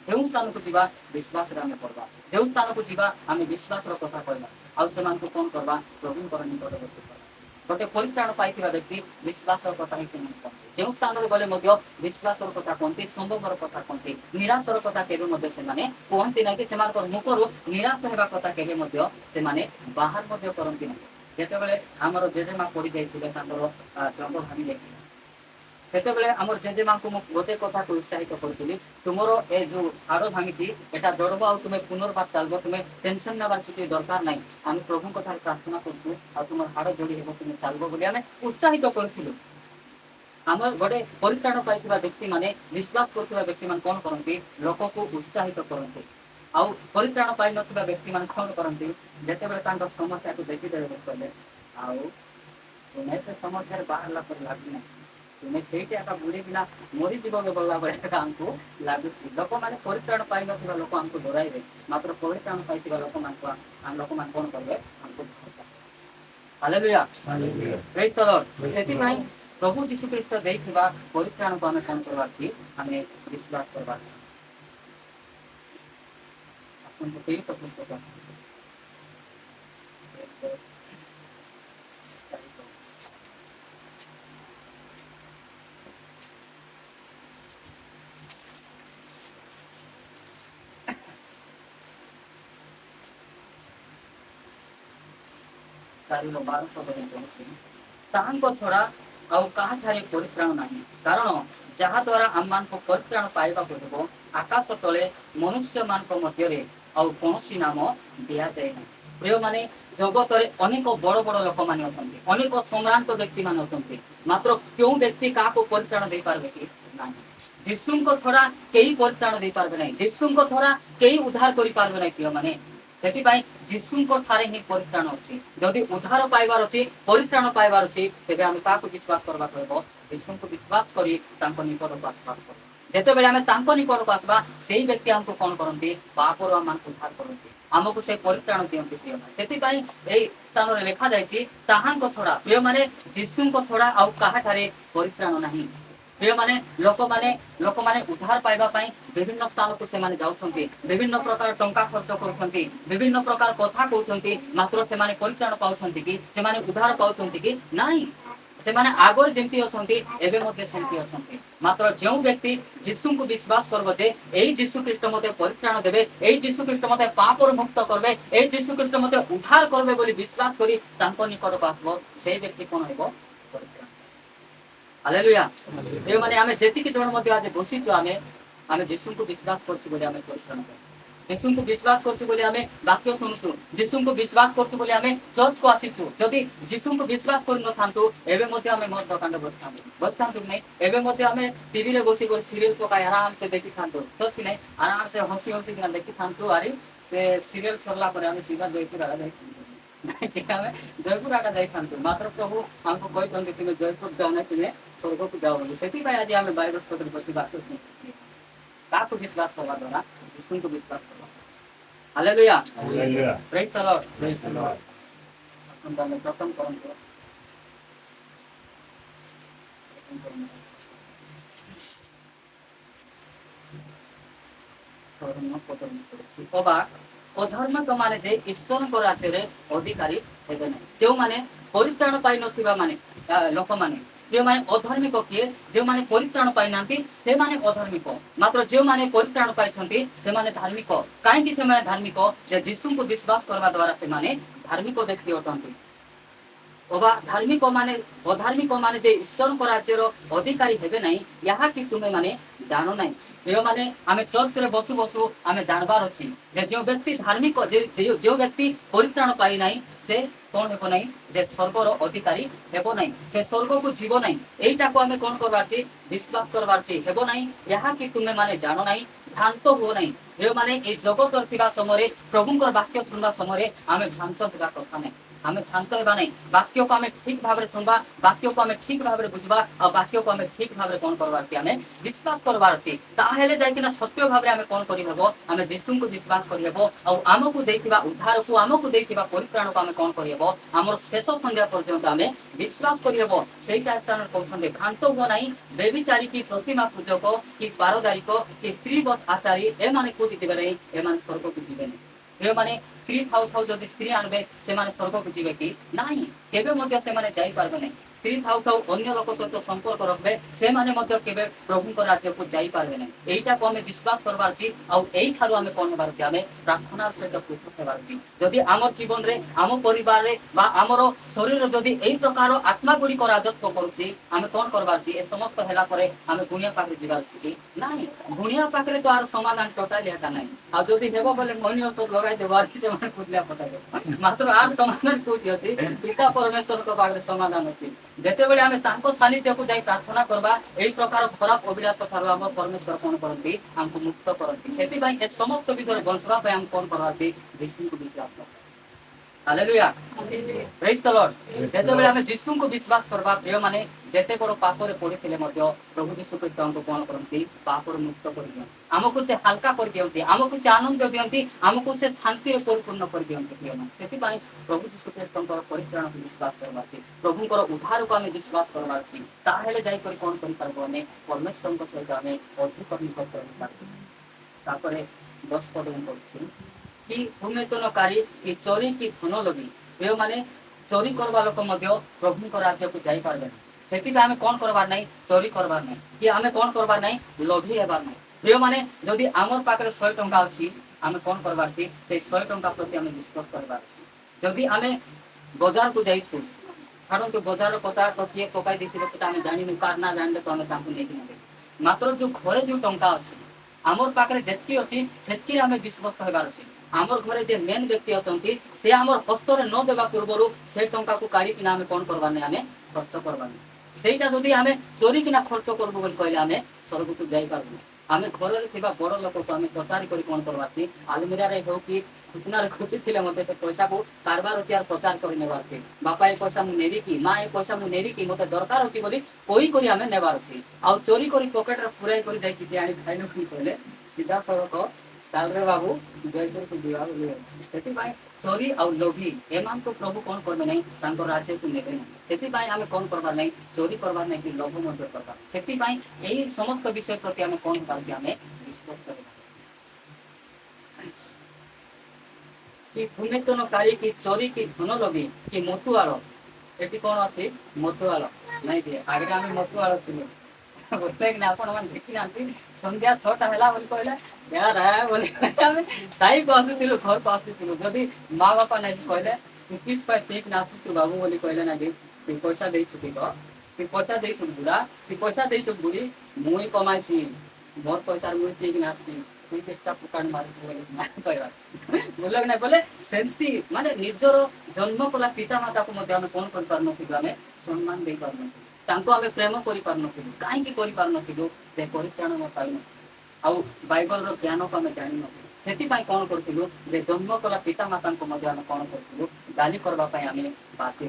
जो स्थान को जीवा विश्वास पढ़वा जो स्थान को जीवा आम विश्वास कथा कहवा आउ से कौन करवा प्रभु निकटवर्ती गोटे परित्राण पाई व्यक्ति विश्वास कथा ही जो स्थान गले विश्वास कथा कहते संभवर कथा कहते निराशर कथा केवे कहती ना कि मुखर निराश होगा कथा केवे बाहर करती ना जिते आमर जेजेमा पड़ जाते जंग भांगी जाती से आम जेजेमा को गोटे कथा को उत्साहित करी तुमर ए जो हाड़ भांगी एटा जड़ब आ तुम्हें पुनर्बार चलो तुम्हें टेंशन नबार किसी दरकार ना आम प्रभु कथा प्रार्थना करूँ तुम हाड़ जोड़ी हे तुम्हें चलो बोली आम उत्साहित करूँ आम गोटे परित्राण पाई व्यक्ति माने विश्वास कर व्यक्ति मान कौन करती लोक को उत्साहित करते आउ परित्राण पाई न व्यक्ति मान कौन करती जिते समस्या को देखीदेवे कहले आउ तुम्हें से समस्या बाहर पर लगना तुम्हें से बुड़ेकिना मरीज गला बेले आमको लगुच लोक मैंने परित्राण पाई न लोक आमको डराइबे मात्र परित्राण पाई लोक लोक मैंने कौन करेंगे आमको हालेलुया प्रेज द लॉर्ड से प्रभु जीशु ख्रीस्ट देखा परित्राण को आम कौन करवार आम विश्वास करवार पुस्तक छड़ा आउ कहा परित्राण ना कारण जहाँ द्वारा आम मान को परित्राण पाइबा पड़ो आकाश तले मनुष्य मान मध्य आउ कौन नाम दि जाए ना प्रिय माने जगत अनेक बड़ बड़ लोक मैंने अनेक सम्रांत व्यक्ति मान अच्छा मात्र क्यों व्यक्ति क्या परित्राण दे पारे कि ना जीशु छड़ा कई परित्राण दे पारे ना जीशु छड़ा कई उद्धार कर पारे ना प्रिय माने से जीशु ठारे ही परित्राण अच्छी जदि उद्धार पाइबार अच्छी परित्राण पाइबार अच्छी तेज आम क्या विश्वास करवा पड़ो जीशु को विश्वास कर निकट को आसवा जिते बड़े आम निकट को आसवा से व्यक्ति आमको कौन करती पापर आम उद्धार करती आमको से परित्राण दिखती प्रिय से स्थान में लिखा जाता छड़ा प्रिय माने जीशु छड़ा आउ कहाठारे परित्राण ना प्रिय माने लोक माने उद्धार पाइबा विभिन्न स्थान को से जाउछंती विभिन्न प्रकार टंका खर्च करुछंती विभिन्न प्रकार कथा कहउछंती मात्र से परित्राण पाउछंती कि से उद्धार पाउछंती कि नाही से आगर जेमती अछंती एबे मध्ये सेमती अछंती मात्र जो व्यक्ति जीशु को विश्वास करबो जे एई जीशु ख्रीष्ट मते परित्राण देबे एई जीशु ख्रीष्ट मते पापर मुक्त करबे एई जीशु ख्रीष्ट मते उद्धार करबे बोली विश्वास करी तांको निकट को आसबो से व्यक्ति कोन हेबो परित्राण हालेलुया जे माने आमे जेतिक जण मध्ये आज बसिचो आमे जीशु को विश्वास करछु बोली आमे परित्राण जीशु को विश्वास करछु बोली आमे वाक्य सुनुछु जीशु को विश्वास करछु बोली आमे चर्च को आसीछु जदि जीशु को विश्वास कर न थांतु एबे मध्ये आमे मत दकांड बसथांतु नै एबे मध्ये आमे टीवी रे बसी कर सीरियल पकाय आराम से देखि थांतु सच नै आराम से हंसी हंसी किना देखि थांतु आरी से सीरियल सरला पर आमे सीधा जयपुर आला जाई आमे जयपुर आका जाई थांतु मात्र प्रभु हमको कहछन तुमे जयपुर जाओ ना तुमे स्वर्ग को जाओ बोली सेति भाई आज आमे बाइबल स्टडी बसी बात सुनु काको विश्वास करवा द्वारा जीशु को विश्वास करवा hallelujah hallelujah praise the Lord सुनता में प्रथम कौन को स्वर्ण पतन करछि ओबा अधर्म तो माने जे ईश्वर को राज्य रे अधिकारी हेबे नै जो माने परित्राण पाई नथिबा माने लोक माने जो माने अधर्मिक किए जो माने परित्राण पाई नांती से माने अधर्मिक मात्र जो माने परित्राण पाई छंती से माने धार्मिक काहे कि से माने धार्मिक जे यीशु को विश्वास करबा द्वारा से माने धार्मिक व्यक्ति अटंती ओबा धार्मिक माने अधार्मिक माने जे ईश्वर को राज्य रो अधिकारी हेबे नै यहा कि तुमे माने जानो नै ये माने आमे चर्च रे बसु बसु आमे जानबार अछि जे जो व्यक्ति धार्मिक जो व्यक्ति परित्राण पाई नाही से कोन हेबो नाही जे स्वर्गर अधिकारी हेबो नाही से स्वर्ग को जीव नाही एटा को आमे कोन करबार छी विश्वास करबार छी हेबो नाही यहा कि तुमे माने जानो नाही भ्रांत हो नाही ये माने ए जगत थिबा समय प्रभुंकर वाक्य सुनबा समय आमे भ्रांत होगा कथा नाही आमे भ्रांत हेबा नाही वाक्य को आमे ठीक भाबरे सुनबा वाक्य को आमे ठीक भाबरे बुझबा और वाक्य को आमे ठीक भाबरे कोन करबार छी आमे विश्वास करबार छी ताहेले जाय किना सत्य भाबरे आमे कोन करि हेबो आमे यीशु को विश्वास करि हेबो और आमको देथिबा उद्धार को आमको देथिबा परित्राण को आमे कोन करि हेबो हमर शेष संध्या पर्यंत आमे विश्वास करि हेबो सेटा स्थान कहउछन भ्रांत हो नाही बेबिचारी की प्रतिमा पूजक की पारदारिक की स्त्रीवत आचारी ए माने कोति जिबे नाही ए माने स्वर्ग को जिबे नाही ए माने स्त्री थाउ थाउ जदि स्त्री आनबे से माने स्वर्ग को जिबे कि नाही केबे मध्य से माने जाई पारबे नाही स्त्री थाउ थाउ अन्य लोक सहित संपर्क रखबे से माने मध्य केबे प्रभु को राज्य को जाई पारबे नाही एटा को हमें विश्वास करबार छी और एई थारु हमें कोन हेबार छी हमें प्रार्थना सहित पृथक हेबार छी जदि आमर जीवन रे आम परिवार रे बा आमर शरीर रे जदि एई प्रकार आत्मा गुडी को राजत्व करूची हमें कोन करबार छी ए समस्त हेला परे हमें गुनिया पाखरे जिबार छी नाही गुनिया पाखरे तो आर समाधान टोटली एका नाही आ जदि हेबो बोले मनियो सब लगाई देबार से माने कुदल्या पटाके मात्र आर समाधान कोठी अछि पिता परमेश्वर को पाखरे समाधान अछि जेते बेले हमें तांको सानिध्य को जाई प्रार्थना करबा एई प्रकार खराब अभिलाष थारु हमर परमेश्वर कोन करंती हमको मुक्त करंती सेति भाई ए समस्त विषय बंचबा पे हम कोन करवाती यीशु को विश्वास कर हालेलुया प्रेज द लॉर्ड जेते बेले हमें यीशु को विश्वास करबा प्रिय माने जेते बड़ पाप रे पड़ी थिले मध्य प्रभु यीशु ख्रीष्ट हमको कोन करंती पाप रे मुक्त कर दियो हमको से हल्का कर दियंती हमको से आनंद दियंती हमको से शांति रे परिपूर्ण कर दियंती प्रिय माने सेति भाई प्रभु यीशु ख्रीष्ट हमको परित्राण को विश्वास करबा छी प्रभु को उद्धार को हमें विश्वास करबा छी ताहेले जाई करी कोन करि परबो ने परमेश्वर को सहित हमें अधिक निकट कर पारबो तापरे 10 पद में पढछि कि भूमितनकारी कि चोरी की धन लगी ये माने चोरी करवा लोक मध्य प्रभु को राज्य को जाई पारबे सेति बे हमें कोन करबार नहीं चोरी करबार नहीं कि हमें कोन करबार नहीं लोभी हेबार नहीं प्रिय माने जदि आमर पाखरे 100 टंका अछि हमें कोन करबार छी से 100 टंका प्रति हमें विश्वास करबार छी जदि हमें बाजार को जाइछु छाड़ो तो बाजार कथा तो किए पकाई दिथिबे सेटा हमें जानिनु कार ना जानले तो हमें तांको नेकी नेबे मात्र जो घरे जो टंका अछि आमर पाखरे जेतकी अछि सेतकी हमें विश्वास हेबार अछि आमर घरे जे मेन व्यक्ति अछंती से आमर हस्तरे न देबा पूर्वरु से टंका को काढी किना हमें कोन करबा नै हमें खर्च करबा नै सेटा जदि हमें चोरी किना खर्च करबो बोल कहले हमें स्वर्ग को जाई पारबो हमें घर रे थिबा बड़ लोक को हमें प्रचार करी कोन करबा छी आलमीरा रे हो कि खुचना रे खुची थिले मते से पैसा को कारबार अछि आर प्रचार करी नेबार छी बापा ए पैसा मु नेबी की मां ए पैसा मु नेबी की मते दरकार अछि बोली कोई कोई हमें नेबार अछि आ चोरी करी पॉकेट रे पुराई करी जाई कि आनी खाइनो की कहले सीधा सड़क चाल रे बाबू जयपुर को दिया बोले सेति भाई चोरी और लोभी एमान को प्रभु कोन करबे नहीं तांको राज्य को नेबे नहीं सेति भाई हमें कोन करबा नहीं चोरी करबा नहीं कि लोभ मध्य करबा सेति भाई एई समस्त विषय प्रति हमें कोन करबा हमें विश्वास करबा कि भूमितनकारी की चोरी की धन लोभी कि मटुआलो एटी कोन अछि मटुआलो नहीं दिए आगे हमें मटुआलो थिले बोलते कि आपण मन देखि नांती संध्या 6टा हला बोली कहले यार है बोली हमें साई को आसीतिलु घर को आसीतिलु जदी मां बापा नहीं कहले तू किस पाए ठीक ना आसीछु बाबू बोली कहले ना दे तू पैसा देई छुटी को तू पैसा देई छु बुढ़ा तू पैसा देई छु बुढ़ी मुई कमाई छी मोर पैसा मुई ठीक ना आसी तू केस्टा पुकान मार बोली ना कहबा बोलक ना बोले सेंती माने निजरो जन्म कला पिता माता को मध्ये हम कोन कर परनो कि हमें सम्मान देई परनो तांको हमें प्रेम करि पारनो कि काहे कि करि पारनो कि जे परित्राण न पाइनो आउ बाइबल रो ज्ञान को हमें जानि न सेति पाई कोन करथिलु जे जन्म कला पिता माता को मध्ये हम कोन करथिलु गाली करबा पाई हमें बाती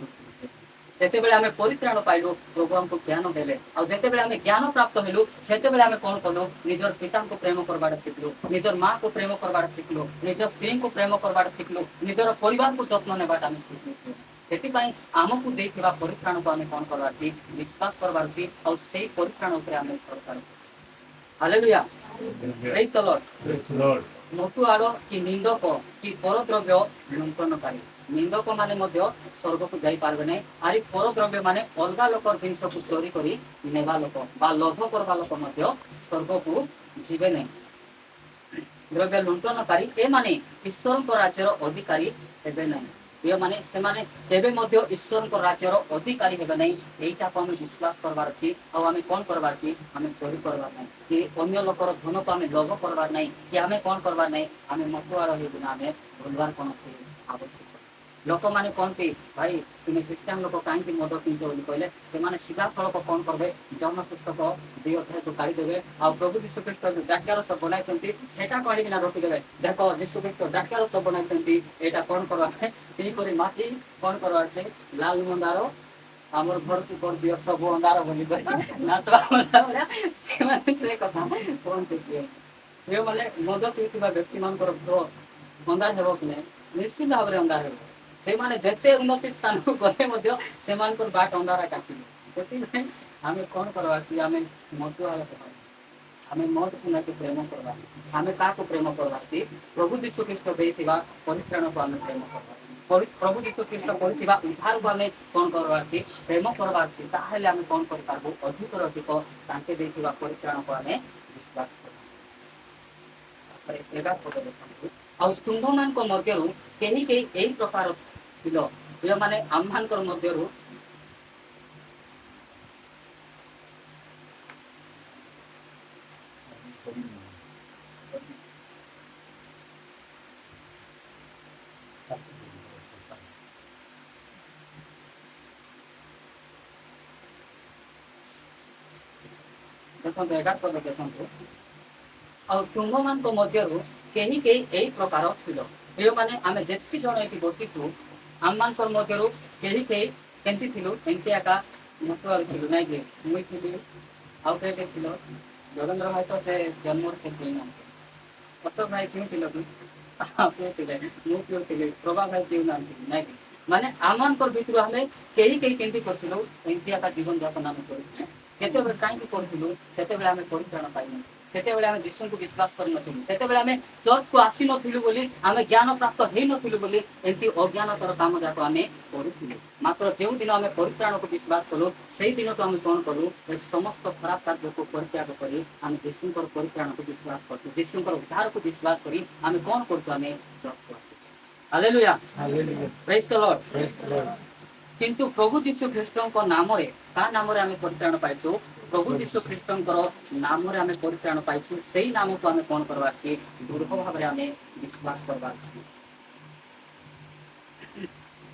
जेते बेले हमें परित्राण पाइलु प्रभु हमको ज्ञान देले और जेते बेले हमें ज्ञान प्राप्त हलु सेते बेले हमें कोन करलु निजर पिता को प्रेम करबाडा सिखलु निजर मां को प्रेम करबाडा सिखलु निजर स्त्री को प्रेम करबाडा सिखलु निजर परिवार को जत्न नेबाडा हम सिखलु सेति पाई आमको देथिबा परित्राण को हमें कोन करबार छी विश्वास करबार छी और सेही परित्राण ऊपर हमें प्रसार हालेलुया प्रेज द लॉर्ड मोटू आरो कि निंदक कि परद्रव्य लुंठनकारी निंदक माने मध्य स्वर्ग को जाई पारबे नै आरि परद्रव्य माने अलगा लोकर जिंस को चोरी करी नेबा लोक बा लोभ करबा लोक मध्य स्वर्ग को जीवे नै द्रव्य लुंठनकारी ए माने ईश्वर को राज्यर अधिकारी हेबे नै ମାନେ ସେମାନେ କେବେ ମଧ୍ୟ ଈଶ୍ୱରଙ୍କ ରାଜ୍ୟର ଅଧିକାରୀ ହେବେ ନାହିଁ। ଏଇଟାକୁ ଆମେ ବିଶ୍ୱାସ କରିବାର ଅଛି। ଆଉ ଆମେ କ'ଣ କରିବାର ଅଛି? ଆମେ ଚୋରି କରିବାର ନାହିଁ, କି ଅନ୍ୟ ଲୋକର ଧନକୁ ଆମେ ଲୋଭ କରିବାର ନାହିଁ, କି ଆମେ କ'ଣ କରିବାର ନାହିଁ? ଆମେ ମତୁଆଳ ହେଇକିନା ଆମେ ଭୁଲବାର କୌଣସି ଆବଶ୍ୟକ। ଲୋକମାନେ କହନ୍ତି ଭାଇ ତୁମେ ଖ୍ରୀଷ୍ଟିଆନ ଲୋକ କାହିଁକି ମଦ ପିଇଛ ବୋଲି କହିଲେ ସେମାନେ ସିଧାସଳଖ କ'ଣ କରିବେ? ଜହନ ପୁସ୍ତକ 2 ଅଧ୍ୟାୟକୁ କାଢ଼ିଦେବେ ଆଉ ପ୍ରଭୁ ଯୀଶୁଖ୍ରୀଷ୍ଟ ଯୋଉ ଦ୍ରାକ୍ଷାରସ ବନାଇଛନ୍ତି ସେଟାକୁ ଆଣିକିନା ରଖିଦେବେ। ଦେଖ ଯୀଶୁଖ୍ରୀଷ୍ଟ ଦ୍ରାକ୍ଷାରସ ବନାଇଛନ୍ତି, ଏଇଟା କ'ଣ କରିବା ପାଇଁ? ଏହିପରି ମାଟି କ'ଣ କରିବାର ଅଛି? ଲାଲ ମନ୍ଦାର ଆମର ଘରକୁ କରିଦିଅ ସବୁ ଅନ୍ଧାର ବୋଲି ନାଚବା ଭଳିଆ ସେମାନେ ସେ କଥା କୁହନ୍ତି। ଯେଉଁମାନେ ମଦ ପିଉଥିବା ବ୍ୟକ୍ତିମାନଙ୍କର ଘର ଅନ୍ଧାର ହେବ କି ନାହିଁ? ନିଶ୍ଚିତ ଭାବରେ ଅନ୍ଧାର ହେବ। ସେମାନେ ଯେତେ ଉନ୍ନତି ସ୍ଥାନକୁ ଗଲେ ମଧ୍ୟ ସେମାନଙ୍କର ବାଟ ଅନ୍ଧାର କାଟିବେ। ସେଥିପାଇଁ ଆମେ କ'ଣ କରିବାର ଅଛି? ଆମେ ମଦୁଆଳ ହେବା, ଆମେ ମଦକୁ ନେଇକି ପ୍ରେମ କରିବା। ଆମେ କାହାକୁ ପ୍ରେମ କରିବାର ଅଛି? ପ୍ରଭୁ ଯୀଶୁଖ୍ରୀଷ୍ଟ ଦେଇଥିବା ପରିତ୍ରାଣକୁ ଆମେ ପ୍ରେମ କରିବା। ପ୍ରଭୁ ଯୀଶୁଖ୍ରୀଷ୍ଟ କରିଥିବା ଉଦ୍ଧାରକୁ ଆମେ କ'ଣ କରିବାର ଅଛି? ପ୍ରେମ କରିବାର ଅଛି। ତାହେଲେ ଆମେ କ'ଣ କରିପାରିବୁ? ଅଧିକରୁ ଅଧିକ ତାଙ୍କେ ଦେଇଥିବା ପରିତ୍ରାଣକୁ ଆମେ ବିଶ୍ୱାସ କରିବା। ତାପରେ 11 ପଦ ଦେଖନ୍ତୁ, ଆଉ ତୁମ୍ଭମାନଙ୍କ ମଧ୍ୟରୁ କେହି କେହି ଏଇ ପ୍ରକାର ଥିଲ, ଯେଉଁମାନେ ଆମମାନଙ୍କର ମଧ୍ୟରୁ ଦେଖନ୍ତୁ 11 ପଦ ଦେଖନ୍ତୁ, ଆଉ ତୁମ୍ଭମାନଙ୍କ ମଧ୍ୟରୁ କେହି କେହି ଏଇ ପ୍ରକାର ଥିଲ। ଯେଉଁମାନେ ଆମେ ଯେତିକି ଜଣ ଏଠି ବସିଛୁ ଆମମାନଙ୍କର ମଧ୍ୟରୁ କେହି କେହି କେମିତି ଥିଲୁ? ଏମିତି ଏକା ମତୁଆଳ ଥିଲୁ ନାଇଁ କି? ମୁଇଁ ଥିଲି, ଆଉ କିଏ ଥିଲ? ଯୋଗେନ୍ଦ୍ର ଭାଇ ତ ସେ ଜନ୍ମରୁ ସେ ପିଉନାହାନ୍ତି। ଅଶୋକ ଭାଇ ପିଉଥିଲ କି? ପିଉଥିଲେ, ମୁଁ ପିଉଥିଲି, ପ୍ରଭା ଭାଇ ପିଉନାହାନ୍ତି ନାଇଁ କି? ମାନେ ଆମମାନଙ୍କର ଭିତରୁ ଆମେ କେହି କେହି କେମିତି କରିଥିଲୁ? ଏମିତି ଏକା ଜୀବନ ଯାପନ ଆମେ କରିଥିଲୁ। କେତେବେଳେ କାହିଁକି କରିଥିଲୁ? ସେତେବେଳେ ଆମେ ପରିତ୍ରାଣ ପାଇନୁ, ସେତେବେଳେ ଆମେ ଯୀଶୁଙ୍କୁ ବିଶ୍ୱାସ କରିନଥିଲୁ, ସେତେବେଳେ ଆମେ ଚର୍ଚ୍ଚକୁ ଆସିନଥିଲୁ ବୋଲି, ଆମେ ଜ୍ଞାନ ପ୍ରାପ୍ତ ହେଇନଥିଲୁ ବୋଲି ଏମିତି ଅଜ୍ଞାନତର କାମ ଯାକ ଆମେ କରୁଥିଲୁ। ମାତ୍ର ଯେଉଁଦିନ ଆମେ ପରିତ୍ରାଣକୁ ବିଶ୍ୱାସ କଲୁ ସେଇ ଦିନଠୁ ଆମେ କ'ଣ କଲୁ? ଏ ସମସ୍ତ ଖରାପ କାର୍ଯ୍ୟକୁ ପରିତ୍ୟାଗ କରି ଆମେ ଯୀଶୁଙ୍କର ପରିତ୍ରାଣକୁ ବିଶ୍ୱାସ କରୁଛୁ। ଯୀଶୁଙ୍କର ଉଦ୍ଧାରକୁ ବିଶ୍ୱାସ କରି ଆମେ କ'ଣ କରୁଛୁ? ଆମେ ଚର୍ଚ୍ଚକୁ ଆସୁଛୁ। ହାଲେଲୁୟା, ପ୍ରେଜ୍ ଦ ଲର୍ଡ। କିନ୍ତୁ ପ୍ରଭୁ ଯୀଶୁଖ୍ରୀଷ୍ଟଙ୍କ ନାମରେ, କାହା ନାମରେ ଆମେ ପରିତ୍ରାଣ ପାଇଛୁ? ପ୍ରଭୁ ଯୀଶୁଖ୍ରୀଷ୍ଟଙ୍କର ନାମରେ ଆମେ ପରିତ୍ରାଣ ପାଇଛୁ। ସେଇ ନାମକୁ ଆମେ କ'ଣ କରିବାର ଅଛି? ଦୃଢ଼ ଭାବରେ ଆମେ ବିଶ୍ୱାସ କରିବାର ଅଛି।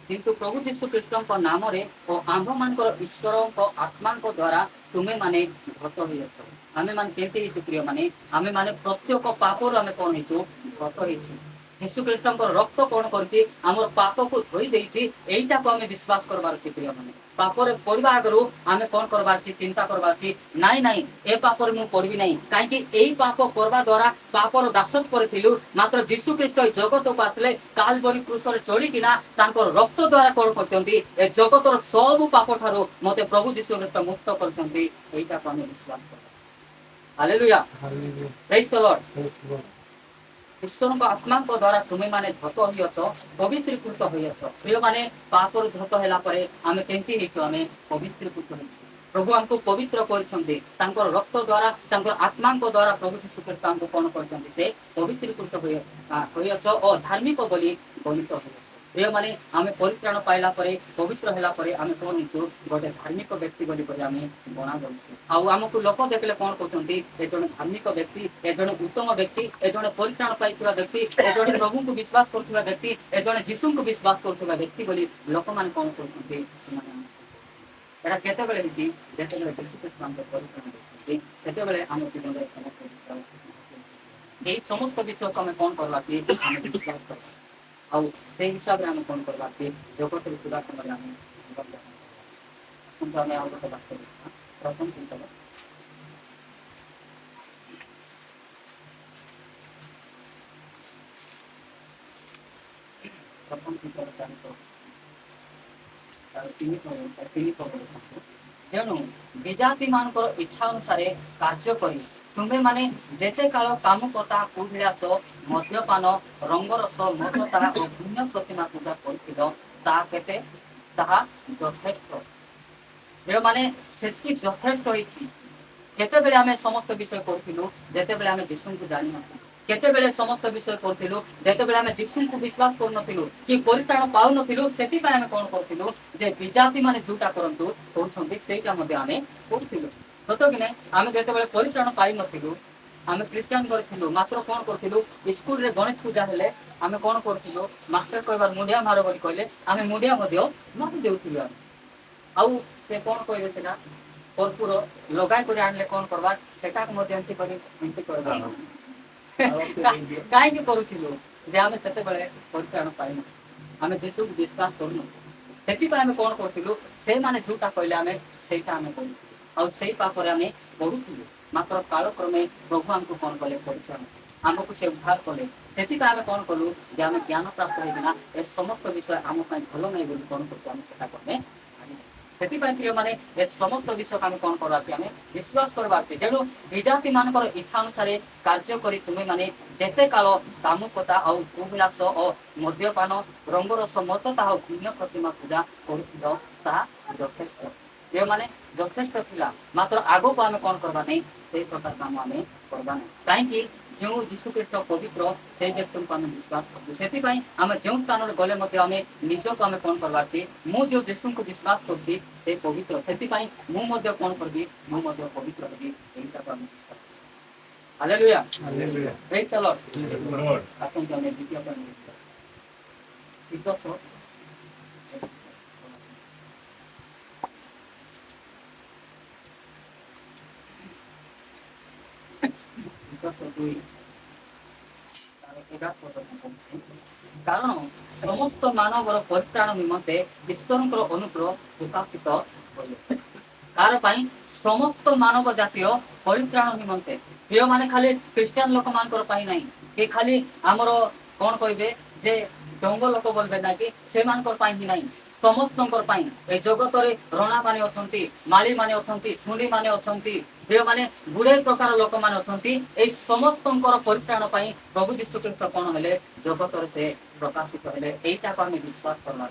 କିନ୍ତୁ ପ୍ରଭୁ ଯୀଶୁଖ୍ରୀଷ୍ଟଙ୍କ ନାମରେ ଓ ଆମ୍ଭମାନଙ୍କର ଈଶ୍ୱରଙ୍କ ଆତ୍ମାଙ୍କ ଦ୍ୱାରା ତୁମେମାନେ ଧୃତ ହୋଇଅଛ। ଆମେମାନେ କେମିତି ହେଇଛୁ ପ୍ରିୟମାନେ? ଆମେମାନେ ପ୍ରତ୍ୟେକ ପାପରୁ ଆମେ କ'ଣ ହେଇଛୁ? ଧୃତ ହେଇଛୁ। ଯୀଶୁଖ୍ରୀଷ୍ଟଙ୍କର ରକ୍ତ କ'ଣ କରିଛି? ଆମର ପାପକୁ ଧୋଇ ଦେଇଛି। ଏଇଟାକୁ ଆମେ ବିଶ୍ୱାସ କରିବାର ଅଛି ପ୍ରିୟମାନେ। ପାପରେ ପଡ଼ିବା ଆଗରୁ ଆମେ କ'ଣ କରିବାର ଅଛି? ଚିନ୍ତା କରିବାର ଅଛି, ନାଇଁ ନାଇଁ ଏ ପାପରେ ମୁଁ ପଡ଼ିବି ନାହିଁ। କାହିଁକି? ଏଇ ପାପ କରିବା ଦ୍ୱାରା ପାପର ଦାସତ୍ୱରେ ଥିଲୁ। ମାତ୍ର ଯୀଶୁଖ୍ରୀଷ୍ଟ ଏ ଜଗତକୁ ଆସିଲେ କାଲବରୀ କ୍ରୁଶରେ ଚଢ଼ିକିନା ତାଙ୍କର ରକ୍ତ ଦ୍ୱାରା କ'ଣ କରିଛନ୍ତି? ଏ ଜଗତର ସବୁ ପାପ ଠାରୁ ମୋତେ ପ୍ରଭୁ ଯୀଶୁଖ୍ରୀଷ୍ଟ ମୁକ୍ତ କରିଛନ୍ତି। ଏଇଟାକୁ ଆମେ ବିଶ୍ୱାସ କରିବା। ହାଲେଲୁୟା, ପ୍ରେଜ୍ ଦ ଲର୍ଡ। ଈଶ୍ୱରଙ୍କ ଆତ୍ମାଙ୍କ ଦ୍ୱାରା ତୁମେମାନେ ଧୃତ ହୋଇଅଛ, ପବିତ୍ରୀକୃତ ହୋଇଅଛ। ପ୍ରିୟମାନେ, ପାପରୁ ଧୃତ ହେଲା ପରେ ଆମେ କେମିତି ହେଇଛୁ? ଆମେ ପବିତ୍ରୀକୃତ ହେଇଛୁ। ପ୍ରଭୁ ଆମକୁ ପବିତ୍ର କରିଛନ୍ତି। ତାଙ୍କର ରକ୍ତ ଦ୍ୱାରା, ତାଙ୍କର ଆତ୍ମାଙ୍କ ଦ୍ୱାରା ପ୍ରଭୁ ଯୀଶୁଖ୍ରୀଷ୍ଟ ଆମକୁ କ'ଣ କରିଛନ୍ତି? ସେ ପବିତ୍ରୀକୃତ ହୋଇଅଛ ଓ ଧାର୍ମିକ ବୋଲି ଗଣିତ ହୋଇଅଛ। ପ୍ରିୟମାନେ, ଆମେ ପରିତ୍ରାଣ ପାଇଲା ପରେ, ପବିତ୍ର ହେଲା ପରେ ଆମେ କ'ଣ ହେଇଛୁ? ଗୋଟେ ଧାର୍ମିକ ବ୍ୟକ୍ତି ବୋଲି ଆମେ ଗଣାଯାଉଛୁ। ଆଉ ଆମକୁ ଲୋକ ଦେଖିଲେ କ'ଣ କହୁଛନ୍ତି? ଏ ଜଣେ ଧାର୍ମିକ ବ୍ୟକ୍ତି, ଏ ଜଣେ ଉତ୍ତମ ବ୍ୟକ୍ତି, ଏ ଜଣେ ପରିତ୍ରାଣ ପାଇଥିବା ବ୍ୟକ୍ତି, ଏ ଜଣେ ପ୍ରଭୁଙ୍କୁ ବିଶ୍ୱାସ କରୁଥିବା ବ୍ୟକ୍ତି, ଏ ଜଣେ ଯୀଶୁଙ୍କୁ ବିଶ୍ୱାସ କରୁଥିବା ବ୍ୟକ୍ତି ବୋଲି ଲୋକମାନେ କ'ଣ କରୁଛନ୍ତି? ସେମାନେ ଏଇଟା କେତେବେଳେ ହେଇଛି? ଯେତେବେଳେ ଯୀଶୁଖ୍ରୀଷ୍ଟ ଆମକୁ ପରିତ୍ରାଣ ଦେଇଛନ୍ତି, ସେତେବେଳେ ଆମ ଜୀବନରେ ସମସ୍ତ ବିଷୟ, ଏଇ ସମସ୍ତ ବିଷୟକୁ ଆମେ କ'ଣ କରିବା? ଆମେ ବିଶ୍ୱାସ କରିବା। ଆଉ ସେଇ ହିସାବରେ ଆମେ କ'ଣ କରିବା? ଜଗତରେ ଥିବା ସମୟରେ ଆମେ ଜୀବନଯାପନ କରିବା। ଆସନ୍ତୁ ଆମେ ଆଉ ଗୋଟେ ବାକ୍ୟ ଦେଖିବା। ପ୍ରଥମ ପୁସ୍ତକ ଯେଣୁ ବିଜାତିମାନଙ୍କର ଇଚ୍ଛା ଅନୁସାରେ କାର୍ଯ୍ୟ କରି ତୁମେମାନେ ଯେତେ କାଳ କାମୁକତା, କୁବିଳାସ, ମଦ୍ୟପାନ, ରଙ୍ଗରସ, ମଦତା ଓ ପୁଣ୍ୟ ପ୍ରତିମା ପୂଜା କରିଥିଲ, ତାହା କେତେ? ତାହା ଯଥେଷ୍ଟ। ଯେଉଁମାନେ ସେତିକି ଯଥେଷ୍ଟ ହେଇଛି। କେତେବେଳେ ଆମେ ସମସ୍ତ ବିଷୟ କରୁଥିଲୁ? ଯେତେବେଳେ ଆମେ ଯୀଶୁଙ୍କୁ ଜାଣିନଥିଲୁ। केतेबेले समस्त विषय करथिलु जेतेबेले आमे यीशु को विश्वास करनथिलु कि परित्राण पाउनथिलु सेति पय आमे कोन करथिलु जे विजाति माने झूठा करंतु होछंती सेटा मध्ये आमे करथिलु सतो कि नै आमे जेतेबेले परित्राण पाइ नथिलु आमे क्रिश्चियन करथिलु मात्र कोन करथिलु स्कूल रे गणेश पूजा हेले आमे कोन करथिलु मास्टर कहबार मुंडिया मारो बोली कहले आमे मुंडिया मध्ये मारि देउथिलु आउ से कोन कहले सेटा कर्पूर लगाई कर आनले कोन करबा सेटा को मध्ये एंती करबा काहे कि करूथिलु जे आमे सेते बेले परित्राण पाइनु आमे यीशु को विश्वास करनु सेति पय आमे कोन करथिलु से माने झूठा कहले आमे सेटा आमे करू आउ सेही पापर आमे पढुथिलु मात्र काल क्रमे प्रभु हमको कोन कले परित्राण हमको से उद्धार कले सेति पय आमे कोन कलु जे आमे ज्ञान प्राप्त होइना ए समस्त विषय हम पय भलो नै बोली कोन करछु आमे सेटा करने सेति पय प्रिय माने ए समस्त विषय आमे कोन करबाची आमे विश्वास करबाची जेनु विजाति मानकर इच्छा अनुसार कार्य करी तुमे माने जेते काल कामुकता और कुविलास और मद्यपान रंगरस मतता और भिन्न प्रतिमा पूजा करुथिलो ता यथेष्ट ये माने यथेष्ट थिला मात्र आगो को आमे कोन करबा नै से प्रकार काम आमे करबा नै काहे कि जो यीशु ख्रीष्ट पवित्र से व्यक्ति को आमे विश्वास करछु सेति पय आमे जो स्थान रे गले मध्ये आमे निजो को आमे कोन करबाची मु जो यीशु को विश्वास करछि से पवित्र सेति पय मु मध्ये कोन करबी मु मध्ये पवित्र हेबी एटा को आमे विश्वास hallelujah hallelujah praise the Lord praise the Lord आसन के आमे द्वितीय पद तीतस कारण समस्त मानवर परित्राण निमंते ईश्वरंकर अनुग्रह प्रकाशित होइले कार पई समस्त मानव जातिर परित्राण निमंते प्रिय माने खाली क्रिश्चियन लोक मानकर पई नाही कि खाली हमरो कोन कहबे जे डंग लोक बोलबे ना कि से मानकर पई ही नाही समस्तंकर पई ए जगत रे रणा माने अछंती माली माने अछंती सुंडी माने अछंती प्रिय माने गुडे प्रकार लोक माने अछंती ए समस्तंकर परित्राण पई प्रभु यीशु ख्रीष्ट कोन हेले जगत रे से प्रकाशित हेले एटा को हम विश्वास करबा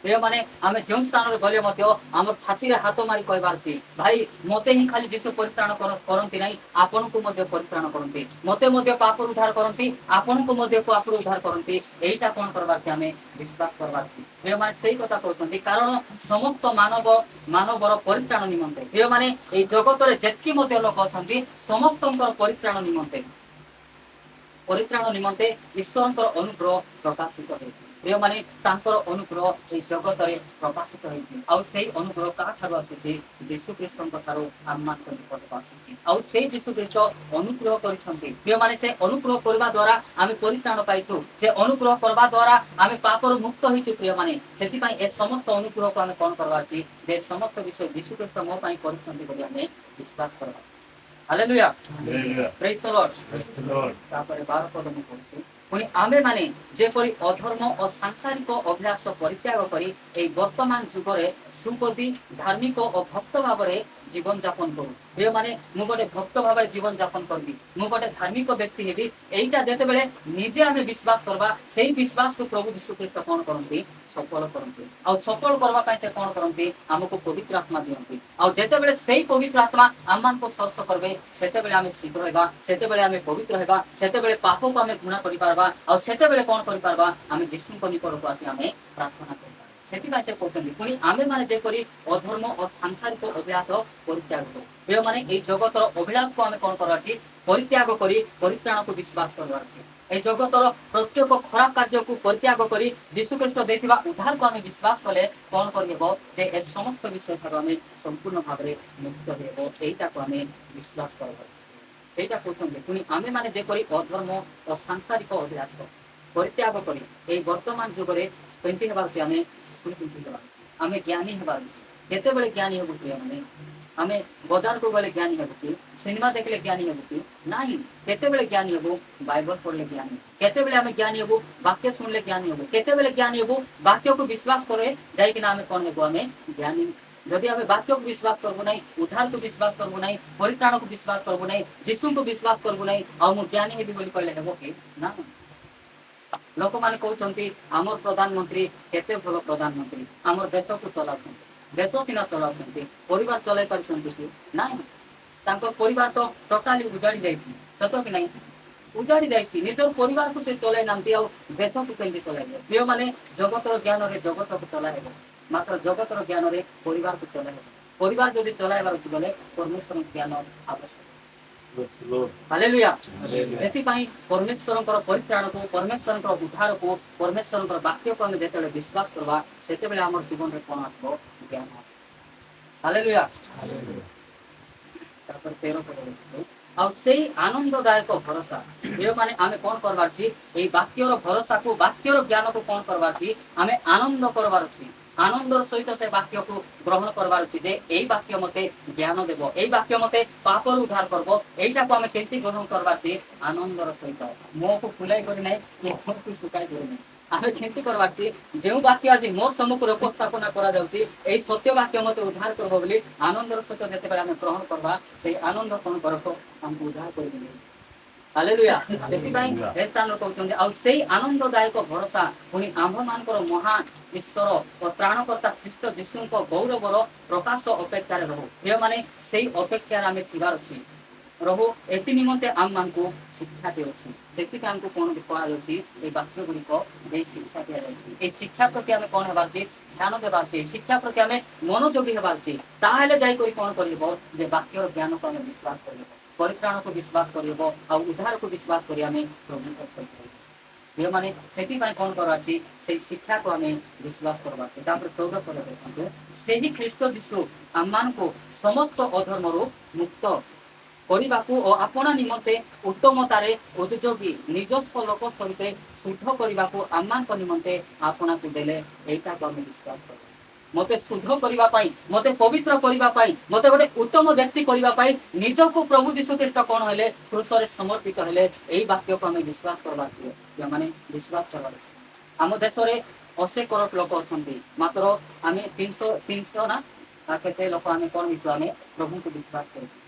प्रिय माने आमे जो स्थान रे गले मध्ये हमर छाती रे हाथ मारी कहबार छी भाई मते ही खाली यीशु परित्राण करंती नाही आपन को मध्ये परित्राण करंती मते मध्ये पाप उद्धार करंती आपन को मध्ये पाप उद्धार करंती एटा कोन करबार छी आमे विश्वास करबार छी प्रिय माने सेही कथा कहउछंती कारण समस्त मानवर परित्राण निमंते प्रिय माने ए जगत रे जेतकी मध्ये लोक अछंती समस्तंकर परित्राण निमंते ईश्वरंकर अनुग्रह प्रकाशित होइछि प्रिय माने तांकर अनुग्रह ए जगत रे प्रकाशित होइछि आ सेही अनुग्रह का ठारो आछि यीशु ख्रीष्टंक ठारो आम्मा को निकट आछि आ सेही यीशु ख्रीष्ट अनुग्रह करिसंती प्रिय माने से अनुग्रह करबा द्वारा आमे परित्राण पाइछु से अनुग्रह करबा द्वारा आमे पापर मुक्त होइछु प्रिय माने सेति पई ए समस्त अनुग्रह को आमे कोन करबा छी जे समस्त विषय यीशु ख्रीष्ट मो पई करिसंती बोली आमे विश्वास करबा hallelujah hallelujah praise the Lord praise the Lord तापर 12 पद मु पढुछि पुनी आमे माने जेपरि अधर्म और सांसारिक अभिलाष परित्याग करी ए वर्तमान जुगरे सुपदी धार्मिक और भक्त भावरे जीवन यापन करू प्रिय माने मु गोटे भक्त भावरे जीवन यापन करबी मु गोटे धार्मिक व्यक्ति हेबी एटा जेते बेले निजे आमे विश्वास करबा सेही विश्वास को प्रभु यीशु ख्रीष्ट कोन करंती सफल करंती आ सफल करबा पई से कोन करंती हमको पवित्र आत्मा दियंती आ जेते बेले सेही पवित्र आत्मा आमान को स्पर्श करबे सेते बेले आमे शीघ्र हेबा सेते बेले आमे पवित्र हेबा सेते बेले पाप को आमे घृणा करि पारबा आ सेते बेले कोन करि पारबा आमे यीशु को निकट को आसी आमे प्रार्थना करबा सेति पई से कहतंती पुनी आमे माने जे करी अधर्म और सांसारिक अभिलाष परित्याग करू प्रिय माने ए जगतर अभिलाष को आमे कोन करबाची परित्याग करी परित्राण को विश्वास करबाची ए जगतर प्रत्येक खराब कार्य को परित्याग करी यीशु ख्रीष्ट देथिबा उद्धार को आमे विश्वास कले कोन करबो जे ए समस्त विषय थारो आमे संपूर्ण भाबरे मुक्त हेबो एटा को आमे विश्वास करबो सेटा कहतंती पुनी आमे माने जे करी अधर्म और सांसारिक अभिलाष परित्याग करी ए वर्तमान जुगरे केंति हेबाची आमे आमे ज्ञानी हेबार केते बेले ज्ञानी हेबु प्रिय माने आमे बाजार को गले ज्ञानी हेबु कि सिनेमा देखले ज्ञानी हेबु कि नाही केते बेले ज्ञानी हेबु बाइबल पढ़ले ज्ञानी केते बेले आमे ज्ञानी हेबु वाक्य सुनले ज्ञानी हेबु केते बेले ज्ञानी हेबु वाक्य को विश्वास करे जाई कि आमे कोन हेबु आमे ज्ञानी जदि आमे वाक्य को विश्वास करबो नै उद्धार को विश्वास करबो नै परित्राण को विश्वास करबो नै यीशु को विश्वास करबो नै आ मु ज्ञानी हेबि बोली कहले हेबो कि ना लोक माने कहउछंती हमर प्रधानमंत्री केते भलो प्रधानमंत्री हमर देश को चलाउछंती देश सिना चलाउछंती परिवार चलाई पारछंती कि नाही तांको परिवार तो टोटली उजाड़ी जाईछि सतो कि नाही उजाड़ी जाइए निजर परिवार को से चलाई ना देश को केमती चलाइबे प्रिय माने जगतर ज्ञान रे जगत को चलाइब मात्र जगतर ज्ञान रे परिवार को चलाइब परिवार जदि चलाइबार अछि बोले परमेश्वर ज्ञान आवश्यक हालेलुया सेति परमेश्वर परित्राण को परमेश्वर उद्धार को परमेश्वर वाक्य को जिते विश्वास करवा से आम जीवन में कौन आसो ज्ञान आस हालेलुया 13 पद आ से आनंददायक भरोसा ये माने आमे कौन करवार छी ए वाक्यर भरोसा को वाक्यर ज्ञान को कौन करवार छी आमे आनंद करवार छी आनंदर सहित से वाक्य को ग्रहण करवार छी जे एई वाक्य मते ज्ञान देबो एई वाक्य मते पापर उद्धार करबो एइटा को आमे केमती ग्रहण करवार छी आनंदर सहित मो को फुलाई करी नै ये को सुकाई करी नै आमे केमती करवार छी जेउ वाक्य आज मोर सम्मुख रे उपस्थापना करा जाउची एई सत्य वाक्य मते उद्धार करबो बोली आनंदर सहित जेते बेला आमे ग्रहण करबा से आनंद कोन करबो हमको उद्धार कर देबे हालेलुया सेति पई ए स्थान कहउछन आ सेई आनंददायक भरोसा पुनी आम्भ मानकर महान ईश्वर और त्राणकर्ता ख्रीष्ट जीशु को गौरवर प्रकाश अपेक्षा रहू ये माने सेई अपेक्षा आमे थिबार अछि रहू एति निमंते आम मान को शिक्षा देउछि सेति पई हमको कोन कहा जाउछि ए वाक्य गुडी को ए शिक्षा दिया जाउछि ए शिक्षा प्रति आमे कोन हेबार छी ध्यान देबार छी शिक्षा प्रति आमे मनोयोगी हेबार छी ताहेले जाई करी कोन करिबो जे वाक्यर ज्ञान को आमे विश्वास करिबो परित्राण को विश्वास करिबो आ उद्धार को विश्वास करी आमे प्रभु को सहित ये माने सेति पई कोन करबार छी से शिक्षा को आमे विश्वास करबार छी तापर 14 पद देखंतु सेही ख्रीष्ट जीशु आमान को समस्त अधर्मरु मुक्त କରିବାକୁ ଓ ଆପଣା ନିମନ୍ତେ ଉତ୍ତମତାରେ ଉଦ୍ଯୋଗୀ ନିଜସ୍ୱ ଲୋକ ସହିତ ଶୁଦ୍ଧ କରିବାକୁ ଆମମାନଙ୍କ ନିମନ୍ତେ ଆପଣାକୁ ଦେଲେ ଏଇଟାକୁ ଆମେ ବିଶ୍ୱାସ କରୁ ମତେ ଶୁଦ୍ଧ କରିବା ପାଇଁ ମତେ ପବିତ୍ର କରିବା ପାଇଁ ମତେ ଗୋଟେ ଉତ୍ତମ ବ୍ୟକ୍ତି କରିବା ପାଇଁ ନିଜକୁ ପ୍ରଭୁ ଯୀଶୁ ଖ୍ରୀଷ୍ଟ କଣ ହେଲେ କ୍ରୁଶରେ ସମର୍ପିତ ହେଲେ ଏଇ ବାକ୍ୟକୁ ଆମେ ବିଶ୍ୱାସ କରବାର ଥିଲା ମାନେ ବିଶ୍ୱାସ କରବାର ଆମ ଦେଶରେ 80 କରୋଡ଼ ଲୋକ ଅଛନ୍ତି ମାତ୍ର ଆମେ 300 ନା କେତେ ଲୋକ ଆମେ କଣ ହେଇଛୁ ଆମେ ପ୍ରଭୁଙ୍କୁ ବିଶ୍ୱାସ କରୁଛୁ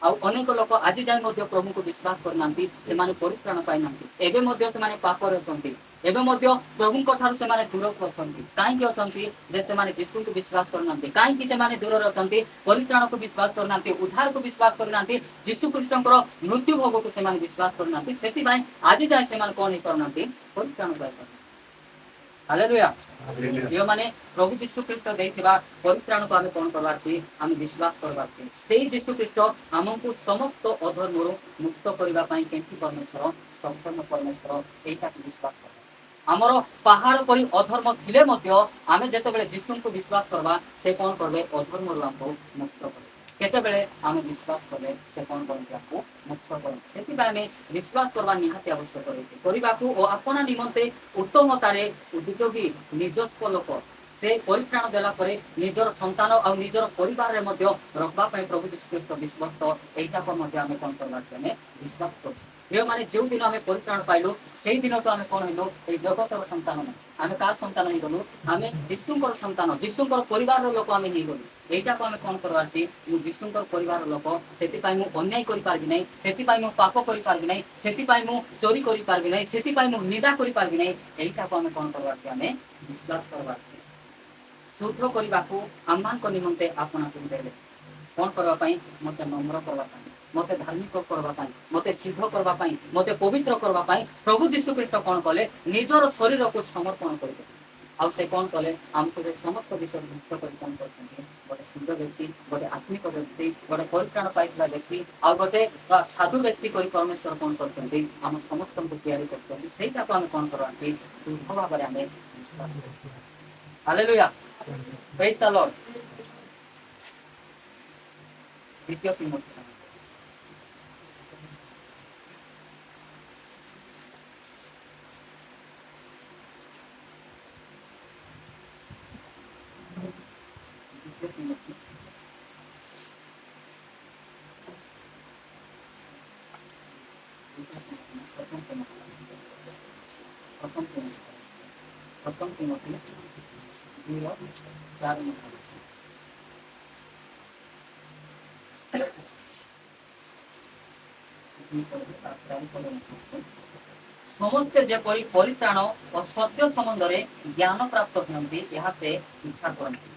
ଆଉ ଅନେକ ଲୋକ ଆଜି ଯାଏ ମଧ୍ୟ ପ୍ରଭୁଙ୍କୁ ବିଶ୍ୱାସ କରିନାହାନ୍ତି ସେମାନେ ପରିତ୍ରାଣ ପାଇନାହାନ୍ତି ଏବେ ମଧ୍ୟ ସେମାନେ ପାପରେ ଅଛନ୍ତି ଏବେ ମଧ୍ୟ ପ୍ରଭୁଙ୍କ ଠାରୁ ସେମାନେ ଦୂରକୁ ଅଛନ୍ତି କାହିଁକି ଅଛନ୍ତି ଯେ ସେମାନେ ଯୀଶୁଙ୍କୁ ବିଶ୍ୱାସ କରୁନାହାନ୍ତି କାହିଁକି ସେମାନେ ଦୂରରେ ଅଛନ୍ତି ପରିତ୍ରାଣକୁ ବିଶ୍ୱାସ କରୁନାହାନ୍ତି ଉଦ୍ଧାରକୁ ବିଶ୍ୱାସ କରୁନାହାନ୍ତି ଯୀଶୁ ଖ୍ରୀଷ୍ଟଙ୍କର ମୃତ୍ୟୁ ଭୋଗକୁ ସେମାନେ ବିଶ୍ୱାସ କରୁନାହାନ୍ତି ସେଥିପାଇଁ ଆଜି ଯାଏ ସେମାନେ କଣ ହେଇପାରୁନାହାନ୍ତି ପରିତ୍ରାଣ ପାଇପାରୁନାହାନ୍ତି हालेलुया यो माने प्रभु यीशु ख्रीष्ट देथिबा परित्राण को आमे कोन करबार छी आमे विश्वास करबार छी सेही यीशु ख्रीष्ट हमकु समस्त अधर्मरो मुक्त करिबा पई केंति परमेश्वर संपूर्ण परमेश्वर एटा विश्वास करबा हमरो पहाड़ परि अधर्म थिले मध्य आमे जेते बेले यीशु को विश्वास करबा से कोन करबे अधर्मरो हमको मुक्त करबे केते बेले आमे विश्वास करले से कोन करबे आपको मुक्त करबे सेति बा आमे विश्वास करबा निहाती आवश्यक रहै छै करिबाकू ओ आपना निमंते उत्तमतारे उद्योगी निजस्व लोक से परित्राण देला परे निजर संतान और निजर परिवार रे मध्य रखबा पई प्रभु यीशु ख्रीष्ट विश्वास तो एटा को मध्य आमे कोन करबा छै विश्वास करू ये माने जो दिन आमे परित्राण पाइलु सेही दिन तो आमे कोन हेलु ए जगतर संतान आमे कार संतान ही गलु आमे यीशुकर संतान यीशुकर परिवार रो लोक आमे ही गलु एटा को आमे कोन करबार छी मु यीशुकर परिवार रो लोक सेति पई मु अन्याय करि पारबि नै सेति पई मु पाप करि पारबि नै सेति पई मु चोरी करि पारबि नै सेति पई मु निंदा करि पारबि नै एटा को आमे कोन करबार छी आमे विश्वास करबार छी शुद्ध करिबाकू आमान को निमंते आपना को देले कोन करबा पई मते नम्र करबा पई मते धार्मिक करबा पई मते सिद्ध करबा पई मते पवित्र करबा पई प्रभु यीशु ख्रीष्ट कोन कले निजर शरीर को समर्पण करबे आ से कोन कले हमको जे समस्त विषय मुक्त करि कोन करछन्ते गोटे सिद्ध व्यक्ति गोटे आत्मिक व्यक्ति गोटे परित्राण पाइतला व्यक्ति आ गोटे साधु व्यक्ति करि परमेश्वर कोन करछन्ते हम समस्त को तैयारी करछन्ते सेटा को हम कोन करबा छी शुद्ध भाबरे हमें विश्वास करू हालेलुया प्रेज द लॉर्ड द्वितीय तिमोथी प्रथम तिमोथी 2:4 में समस्ते जेपरी परित्राण और सत्य संबंध रे ज्ञान प्राप्त होती यहाँ से इच्छा करती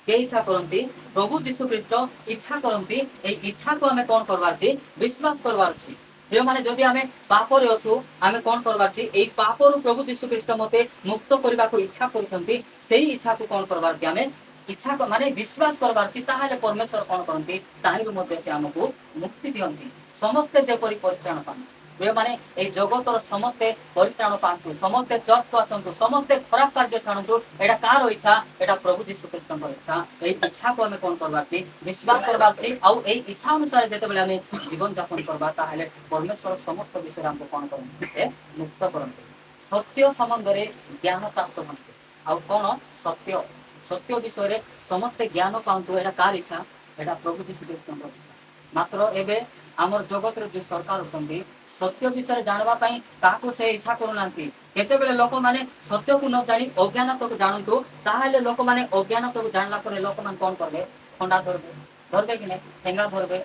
के इच्छा करती प्रभु यीशु ख्रीष्ट इच्छा करती ए इच्छा को हमें कौन करवार छी विश्वास करवार छी प्रिय माने जदि आमे पापरे अछु आमे कोन करबार छी एई पापरु प्रभु यीशु ख्रीष्ट मते मुक्त करबा को इच्छा करछंती सेही इच्छा को कोन करबार छी आमे इच्छा माने विश्वास करबार छी ताहाले परमेश्वर कोन करंती ताहिरु मते से हमकु मुक्ति दियंती समस्त जेपरि परित्राण पांती प्रिय माने एई जगतर समस्ते परित्राण पांतु समस्ते चर्च को आसंतु समस्ते खराब कार्य छाड़ंतु एटा कार इच्छा एटा प्रभु यीशु ख्रीष्टकर इच्छा एई इच्छा को आमे कोन करबार छी विश्वास करबार छी आउ एई इच्छा अनुसार जेते बेले आमे जीवन यापन करबा ताहाले परमेश्वर समस्त विषय हमको कोन करंती से मुक्त करंती सत्य संबंधरे ज्ञान प्राप्त करंती आउ कोन सत्य सत्य विषय रे समस्त ज्ञान पांतु एटा कार इच्छा एटा प्रभु यीशु ख्रीष्टकर इच्छा मात्र एबे आमर जगत रे जो सरकार होचंती सत्य विषय जानबा पई काको से इच्छा करूनांती केते बेले लोक माने सत्य को न जानी अज्ञानता को जानंतु ताहाले लोक माने अज्ञानता को जानला परे लोक मान कोन करबे खंडा धरबे धरबे कि नै ठेंगा धरबे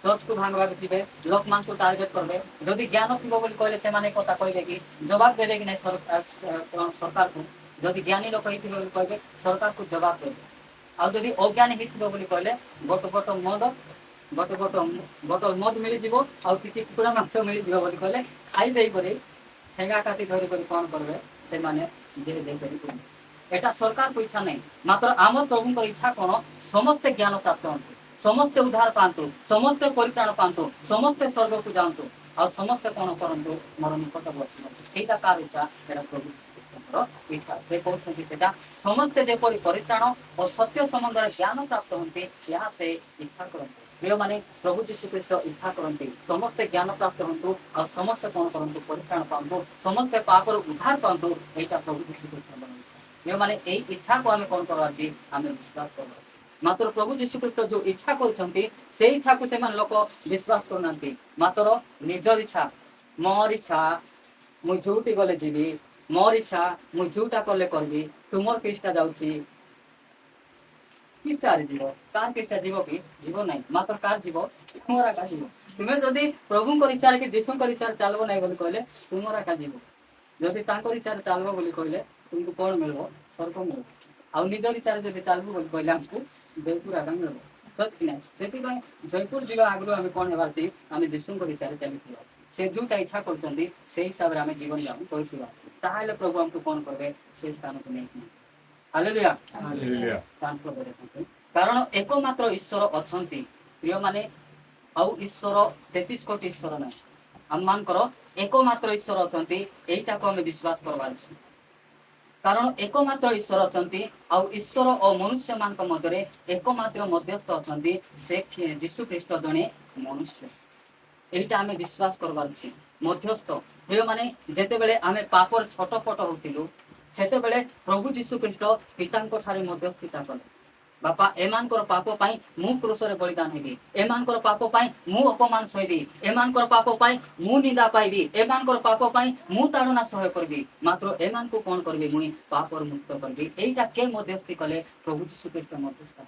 चर्च को भांगवा के जीवे लोक मान को टार्गेट करबे जदि ज्ञान थिबो बोली कहले से माने कथा कहबे कि जवाब देबे कि नै सरकार को जदि ज्ञानी लोक हिथिबे बोली कहबे सरकार को जवाब देबे आ जदि अज्ञानी हिथिबो बोली कहले गोट गोट मद गोटे बोतल मद मिली जीवो और किछि कुकुड़ा मांस मिली जीवो बोली कहले खाई देई करे ठेंगा काटी धरि कर कोन करबे से माने जे जे करी एटा सरकार को इच्छा नहीं मात्र आम प्रभु को इच्छा कोन समस्त ज्ञान प्राप्त होंतु समस्त उद्धार पांतु समस्त परित्राण पांतु समस्त स्वर्ग को जांतु और समस्त कोन करंतु मोर निकटवर्ती एटा कार इच्छा एटा प्रभु इच्छा से कहते सेटा समस्त जेपरि परित्राण और सत्य संबंध ज्ञान प्राप्त होंते यहाँ से इच्छा करंतु प्रिय माने प्रभु यीशु ख्रीष्ट इच्छा करंती समस्त ज्ञान प्राप्त होंतु और समस्त कोन करंतु परित्राण पांतु समस्त पापर उद्धार पांतु एटा प्रभु यीशु ख्रीष्ट इच्छा प्रिय माने एई इच्छा को हमें कोन करबा छी हमें विश्वास करबा छी मात्र प्रभु यीशु ख्रीष्ट जो इच्छा करछंती से इच्छा को से मान लोक विश्वास करनांती मात्र निजर इच्छा मोर इच्छा मु झूठी गले जीवी मोर इच्छा मु झूठा कले करबी तुमर ख्रीष्ट जाउची किस्तार जीव कार किस्ता जीव की जीव नहीं मात्र कार जीव तुमरा का जीव तुमे जदि प्रभु को इच्छा के यीशु को इच्छा चलबो नहीं बोली कहले तुमरा का जीव जदि ताको इच्छा चलबो बोली कहले तुमको कोन मिलबो स्वर्ग मिलबो आ निजर इच्छा जदि चलबो बोली कहले हमको जयपुर आगा मिलबो सत्य नहीं सेति पय जयपुर जीवा आगरो हमें कोन हेबार छी हमें यीशु को इच्छा चली थिबा से जोटा इच्छा करछंती से हिसाब रे हमें जीवन यापन करिथिबा ताहाले प्रभु हमको कोन करबे से स्थान को नहीं हालेलुया हालेलुया ट्रांसफर करे कारण एकमात्र ईश्वर अछंती प्रिय माने आउ ईश्वर 33 कोटी ईश्वर ना हम मान करो एकमात्र ईश्वर अछंती एटा को हम विश्वास करबार छी कारण एकमात्र ईश्वर अछंती आउ ईश्वर और मनुष्य मान को मध्य रे एकमात्र मध्यस्थ अछंती से यीशु ख्रीष्ट जने मनुष्य एटा हमें विश्वास करबार छी मध्यस्थ प्रिय माने जेते बेले हमें पापर छटपट होतिलु सेते बेले प्रभु यीशु ख्रीष्ट पितांको ठारे मध्यस्थिता कले बापा एमानकर पाप पाई मु क्रूस रे बलिदान हेबी एमानकर पाप पाई मु अपमान सहिबी एमानकर पाप पाई मु निंदा पाइबी एमानकर पाप पाई मु ताड़ना सहाय करबी मात्र एमान को कोन करबी मुई पापर मुक्त करबी एटा के मध्यस्थी कले प्रभु यीशु ख्रीष्ट मध्यस्थ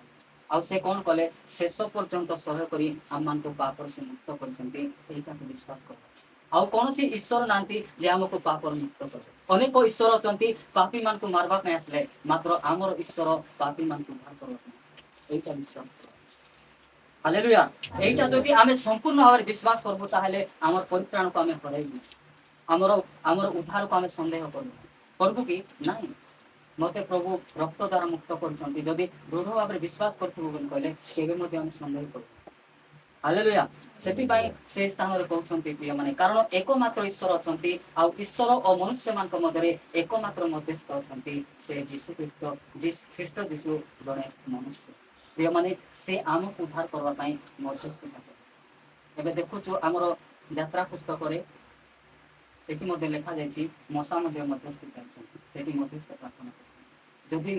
आ से कोन कले शेष पर्यंत सहाय करी आमान को पापर से मुक्त करछंती एटा को विश्वास कर आउ कौन सी ईश्वर नांती जे हमको पापर मुक्त करे अनेक ईश्वर अछंती पापी मान को मारबा पे आसले मात्र हमर ईश्वर पापी मान को उद्धार करबा एटा विश्वास हालेलुया एटा जदि हमें संपूर्ण भाव विश्वास करबो ताहले हमर परित्राण को हमें हराइबो हमर उद्धार को हमें संदेह करबो कि नहीं मते प्रभु रक्त द्वारा मुक्त करछंती जदि दृढ़ भाव विश्वास करथिबो बोल कहले केबे मध्ये हम संदेह करबो हालेलुया सेति पई से स्थान रे कहउछंती प्रिय माने कारण एकमात्र ईश्वर अछंती आ ईश्वर और मनुष्य मान को मध्य रे एकमात्र मध्यस्थ अछंती से यीशु ख्रीष्ट यीशु जने मनुष्य प्रिय माने से आमको उद्धार करबा पई मध्यस्थिता करे एबे देखुछु हमर यात्रा पुस्तक रे सेठी मध्ये लिखा जायछि मसा मध्ये मध्यस्थिता अछंती सेठी मध्यस्थ प्रार्थना जदि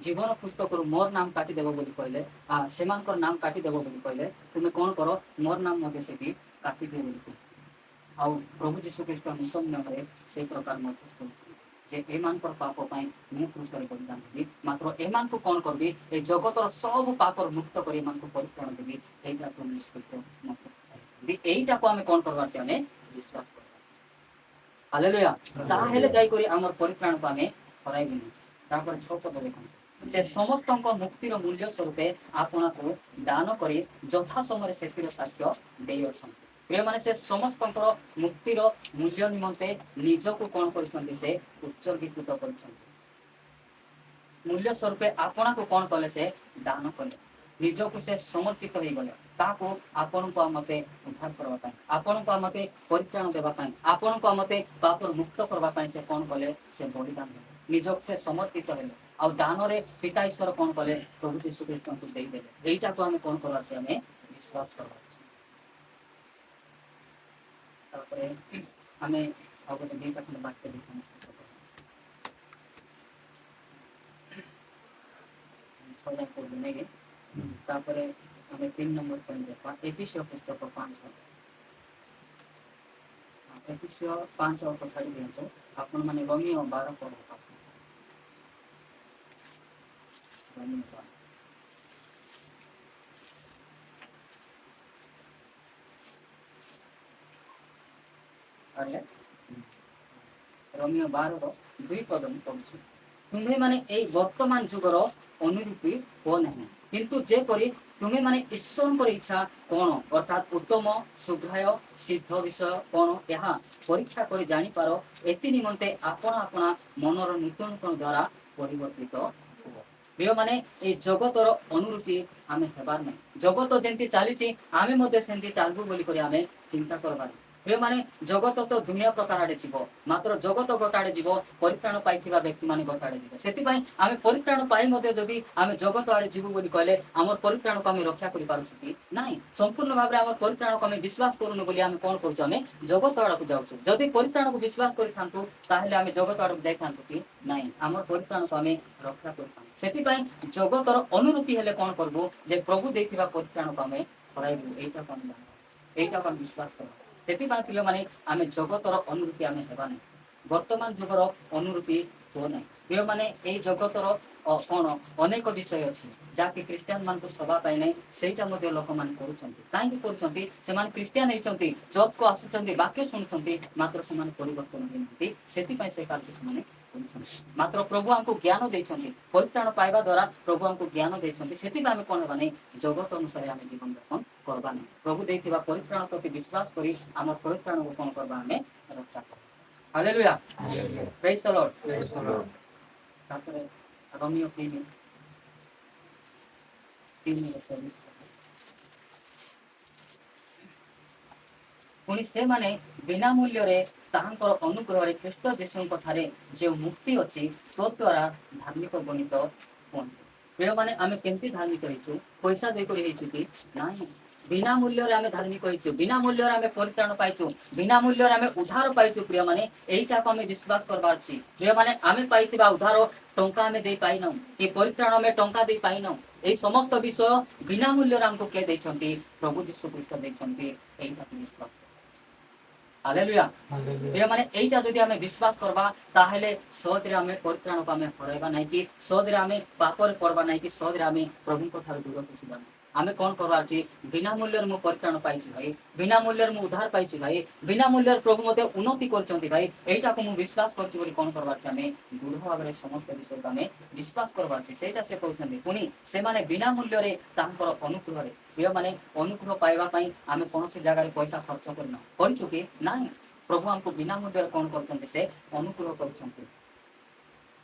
जीवन पुस्तक मोर नाम काटी देबो बोली कहले सेमानकर नाम काटी देबो बोली कहले तुमे कोन करो मोर नाम मध्ये सेठी काटी दे बोली आ प्रभु यीशु ख्रीष्ट नूतन नाम रे से प्रकार मध्यस्थ जे एमानकर पाप पाई मु क्रूस रे बलिदान देबी मात्र एमान को कोन करबी ए जगतर सब पापर मुक्त करी एमान को परित्राण देबी एटा प्रभु यीशु ख्रीष्ट मध्यस्थ दी एटा को हमें कोन करबार छै हमें विश्वास करबार हालेलुया ताहेले जाई करी हमर परित्राण को हमें हराइबी तापर 6 पद देखो से समस्त मुक्तिर मूल्य स्वरूप आपना को दान करी यथा समय सेतिर साक्ष्य देई अछन ପ୍ରିୟମାନେ ସେ ସମସ୍ତଙ୍କର ମୁକ୍ତିର ମୂଲ୍ୟ ନିମନ୍ତେ ନିଜକୁ କ'ଣ କରିଛନ୍ତି ସେ ଉତ୍ସର୍ଗୀକୃତ କରିଛନ୍ତି। ମୂଲ୍ୟ ସ୍ୱରୂପେ ଆପଣାକୁ କ'ଣ କଲେ ସେ ଦାନ କଲେ, ନିଜକୁ ସେ ସମର୍ପିତ ହେଇଗଲେ ତାହାକୁ ଆପଣଙ୍କୁ ଆଉ ମତେ ଉଦ୍ଧାର କରିବା ପାଇଁ, ଆପଣଙ୍କୁ ଆଉ ମତେ ପରିତ୍ରାଣ ଦେବା ପାଇଁ, ଆପଣଙ୍କୁ ଆଉ ମତେ ପାପରୁ ମୁକ୍ତ କରିବା ପାଇଁ ସେ କ'ଣ କଲେ ସେ ବଳିଦାନ ଦେଲେ, ନିଜକୁ ସେ ସମର୍ପିତ ହେଲେ ଆଉ ଦାନରେ ପିତା ଈଶ୍ୱର କ'ଣ କଲେ ପ୍ରଭୁ ଯୀଶୁ ଖ୍ରୀଷ୍ଟଙ୍କୁ ଦେଇଦେଲେ। ଏଇଟାକୁ ଆମେ କ'ଣ କରିବା ଅଛି ଆମେ ବିଶ୍ୱାସ କରିବା ଅଛି। ତାପରେ ଆମେ ଆଉ ଗୋଟେ ଦୁଇଟା ଖଣ୍ଡ ବାକ୍ୟ ଦେଖିବା ଛଅ ପଢ଼ୁ ନାଇଁ। ତାପରେ ଆମେ 3 ନମ୍ବର ପଏଣ୍ଟ ଦେଖିବା ଏଫେସୀୟ ପୁସ୍ତକ 5 ଏଫେସୀୟ 5 ଛାଡ଼ି ଦିଅନ୍ତୁ ଆପଣମାନେ ରୋମୀୟ 12 ପଢ଼। ରୋମୀୟ 12 ରୋମୀୟ 12 2 ମୁଁ ପଢୁଛି। ତୁମେ ମାନେ ଏଇ ବର୍ତ୍ତମାନ ଯୁଗର ଅନୁରୂପୀ ହୁଅ ନାହିଁ, କିନ୍ତୁ ଯେପରି ତୁମେ ମାନେ ଈଶ୍ୱରଙ୍କର ଇଚ୍ଛା କ'ଣ ଅର୍ଥାତ୍ ଉତ୍ତମ ସୁଗ୍ରାହ୍ୟ ସିଦ୍ଧ ବିଷୟ କ'ଣ ଏହା ପରୀକ୍ଷା କରି ଜାଣିପାର, ଏଥି ନିମନ୍ତେ ଆପଣା ମନର ନୂତନୀକରଣ ଦ୍ୱାରା ପରିବର୍ତ୍ତିତ ହୁଅ। ପ୍ରିୟମାନେ ଏଇ ଜଗତର ଅନୁରୂପୀ ଆମେ ହେବାର ନାହିଁ। ଜଗତ ଯେମିତି ଚାଲିଛି ଆମେ ମଧ୍ୟ ସେମିତି ଚାଲିବୁ ବୋଲି କରି ଆମେ ଚିନ୍ତା କରବାର। ପ୍ରିୟମାନେ ଜଗତ ତ ଦୁନିଆ ପ୍ରକାର ଆଡ଼େ ଯିବ, ମାତ୍ର ଜଗତ ଗୋଟାଡ଼େ ଯିବ, ପରିତ୍ରାଣ ପାଇଥିବା ବ୍ୟକ୍ତିମାନେ ଗୋଟାଡ଼େ ଯିବେ। ସେଥିପାଇଁ ଆମେ ପରିତ୍ରାଣ ପାଇ ମଧ୍ୟ ଯଦି ଆମେ ଜଗତ ଆଡ଼େ ଯିବୁ ବୋଲି କହିଲେ ଆମର ପରିତ୍ରାଣକୁ ଆମେ ରକ୍ଷା କରିପାରୁଛୁ କି ନାହିଁ? ସମ୍ପୂର୍ଣ୍ଣ ଭାବରେ ଆମର ପରିତ୍ରାଣକୁ ଆମେ ବିଶ୍ୱାସ କରୁନୁ ବୋଲି ଆମେ କ'ଣ କରୁଛୁ ଆମେ ଜଗତ ଆଡ଼କୁ ଯାଉଛୁ। ଯଦି ପରିତ୍ରାଣକୁ ବିଶ୍ୱାସ କରିଥାନ୍ତୁ ତାହେଲେ ଆମେ ଜଗତ ଆଡ଼କୁ ଯାଇଥାନ୍ତୁ କି ନାହିଁ? ଆମର ପରିତ୍ରାଣକୁ ଆମେ ରକ୍ଷା କରିଥାନ୍ତୁ। ସେଥିପାଇଁ ଜଗତର ଅନୁରୂପୀ ହେଲେ କ'ଣ କରିବୁ ଯେ ପ୍ରଭୁ ଦେଇଥିବା ପରିତ୍ରାଣକୁ ଆମେ ହରାଇବୁ। ଏଇଟାକୁ ଆମେ ଜାଣିବା, ଏଇଟାକୁ ଆମେ ବିଶ୍ୱାସ କରିବା। ସେଥିପାଇଁ ପିଲାମାନେ ଆମେ ଜଗତର ଅନୁରୂପୀ ଆମେ ହେବା ନାହିଁ, ବର୍ତ୍ତମାନ ଯୁଗର ଅନୁରୂପୀ ହୁଅ ନାହିଁ। ପ୍ରିୟମାନେ ଏଇ ଜଗତର କ'ଣ ଅନେକ ବିଷୟ ଅଛି ଯାହାକି ଖ୍ରୀଷ୍ଟିଆନ ମାନଙ୍କୁ ସଭା ପାଇ ନାହିଁ, ସେଇଟା ମଧ୍ୟ ଲୋକମାନେ କରୁଛନ୍ତି। କାହିଁକି କରୁଛନ୍ତି? ସେମାନେ ଖ୍ରୀଷ୍ଟିଆନ ହେଇଛନ୍ତି, ଚର୍ଚ୍ଚକୁ ଆସୁଛନ୍ତି, ବାକ୍ୟ ଶୁଣୁଛନ୍ତି, ମାତ୍ର ସେମାନେ ପରିବର୍ତ୍ତନ ହେଇନାହାନ୍ତି। ସେଥିପାଇଁ ସେ କାର୍ଯ୍ୟ ସେମାନେ କରୁଛନ୍ତି। ମାତ୍ର ପ୍ରଭୁ ଆମକୁ ଜ୍ଞାନ ଦେଇଛନ୍ତି, ପରିତ୍ରାଣ ପାଇବା ଦ୍ୱାରା ପ୍ରଭୁ ଆମକୁ ଜ୍ଞାନ ଦେଇଛନ୍ତି। ସେଥିପାଇଁ ଆମେ କ'ଣ ହେବା ନାହିଁ? ଜଗତ ଅନୁସାରେ ଆମେ ଜୀବନଯାପନ କରିବା ନାହିଁ। ପ୍ରଭୁ ଦେଇଥିବା ପରିତ୍ରାଣ ପ୍ରତି ବିଶ୍ୱାସ କରି ଆମ ପରିତ୍ରାଣକୁ କ'ଣ କରିବା ଆମେ ରକ୍ଷା କରିବା। ହାଲେଲୁୟା, ପ୍ରେଜ୍ ଦ ଲର୍ଡ। ତାପରେ ରୋମୀୟ 3:24 ପୁଣି ସେମାନେ ବିନା ମୂଲ୍ୟରେ ତାହାଙ୍କର ଅନୁଗ୍ରହରେ ଖ୍ରୀଷ୍ଟ ଯୀଶୁଙ୍କ ଠାରେ ଯେଉଁ ମୁକ୍ତି ଅଛି ତଦ୍ୱାରା ଧାର୍ମିକ ଗଣିତ ହୁଅନ୍ତି। ପ୍ରିୟମାନେ ଆମେ କେମିତି ଧାର୍ମିକ ହେଇଛୁ? ପଇସା ଦେଇକରି ହେଇଛୁ କି ନାହିଁ? ବିନା ମୂଲ୍ୟରେ ଆମେ ଧାର୍ମିକ ହେଇଛୁ, ବିନା ମୂଲ୍ୟରେ ଆମେ ପରିତ୍ରାଣ ପାଇଛୁ, ବିନା ମୂଲ୍ୟରେ ଆମେ ଉଦ୍ଧାର ପାଇଛୁ। ପ୍ରିୟମାନେ ଏଇଟାକୁ ଆମେ ବିଶ୍ୱାସ କରବାର ଅଛି। ପ୍ରିୟମାନେ ଆମେ ପାଇଥିବା ଉଦ୍ଧାର ଟଙ୍କା ଆମେ ଦେଇ ପାଇନାହୁଁ, କି ପରିତ୍ରାଣ ଆମେ ଟଙ୍କା ଦେଇ ପାଇନାହୁଁ। ଏଇ ସମସ୍ତ ବିଷୟ ବିନା ମୂଲ୍ୟରେ ଆମକୁ କିଏ ଦେଇଛନ୍ତି? ପ୍ରଭୁ ଯୀଶୁ ଖ୍ରୀଷ୍ଟ ଦେଇଛନ୍ତି। ଏଇଟାକୁ ବିଶ୍ୱାସ ହାଲେଲୁୟା। ପ୍ରିୟମାନେ ଏଇଟା ଯଦି ଆମେ ବିଶ୍ୱାସ କରିବା ତାହେଲେ ସହଜରେ ଆମେ ପରିତ୍ରାଣକୁ ଆମେ ହରାଇବା ନାହିଁ, କି ସହଜରେ ଆମେ ପାପରେ ପଡ଼ବା ନାହିଁ, କି ସହଜରେ ଆମେ ପ୍ରଭୁଙ୍କ ଠାରୁ ଦୂରକୁ ଯିବା ନାହିଁ। ଆମେ କ'ଣ କରବାର ଅଛି? ବିନା ମୂଲ୍ୟରେ ମୁଁ ପରିତ୍ରାଣ ପାଇଛି ଭାଇ, ବିନା ମୂଲ୍ୟରେ ମୁଁ ଉଦ୍ଧାର ପାଇଛି ଭାଇ, ବିନା ମୂଲ୍ୟରେ ପ୍ରଭୁ ମୋତେ ଉନ୍ନତି କରିଛନ୍ତି ଭାଇ, ଏଇଟାକୁ ମୁଁ ବିଶ୍ୱାସ କରୁଛି ବୋଲି କ'ଣ କରବାର ଅଛି? ଆମେ ଦୃଢ଼ ଭାବରେ ସମସ୍ତ ବିଷୟକୁ ଆମେ ବିଶ୍ୱାସ କରବାର ଅଛି। ସେଇଟା ସେ କହୁଛନ୍ତି। ପୁଣି ସେମାନେ ବିନା ମୂଲ୍ୟରେ ତାହାଙ୍କର ଅନୁଗ୍ରହରେ, ପ୍ରିୟମାନେ ଅନୁଗ୍ରହ ପାଇବା ପାଇଁ ଆମେ କୌଣସି ଜାଗାରେ ପଇସା ଖର୍ଚ୍ଚ କରିନାହୁଁ, କରିଛୁ କି ନାହିଁ? ପ୍ରଭୁ ଆମକୁ ବିନା ମୂଲ୍ୟରେ କ'ଣ କରୁଛନ୍ତି? ସେ ଅନୁଗ୍ରହ କରୁଛନ୍ତି।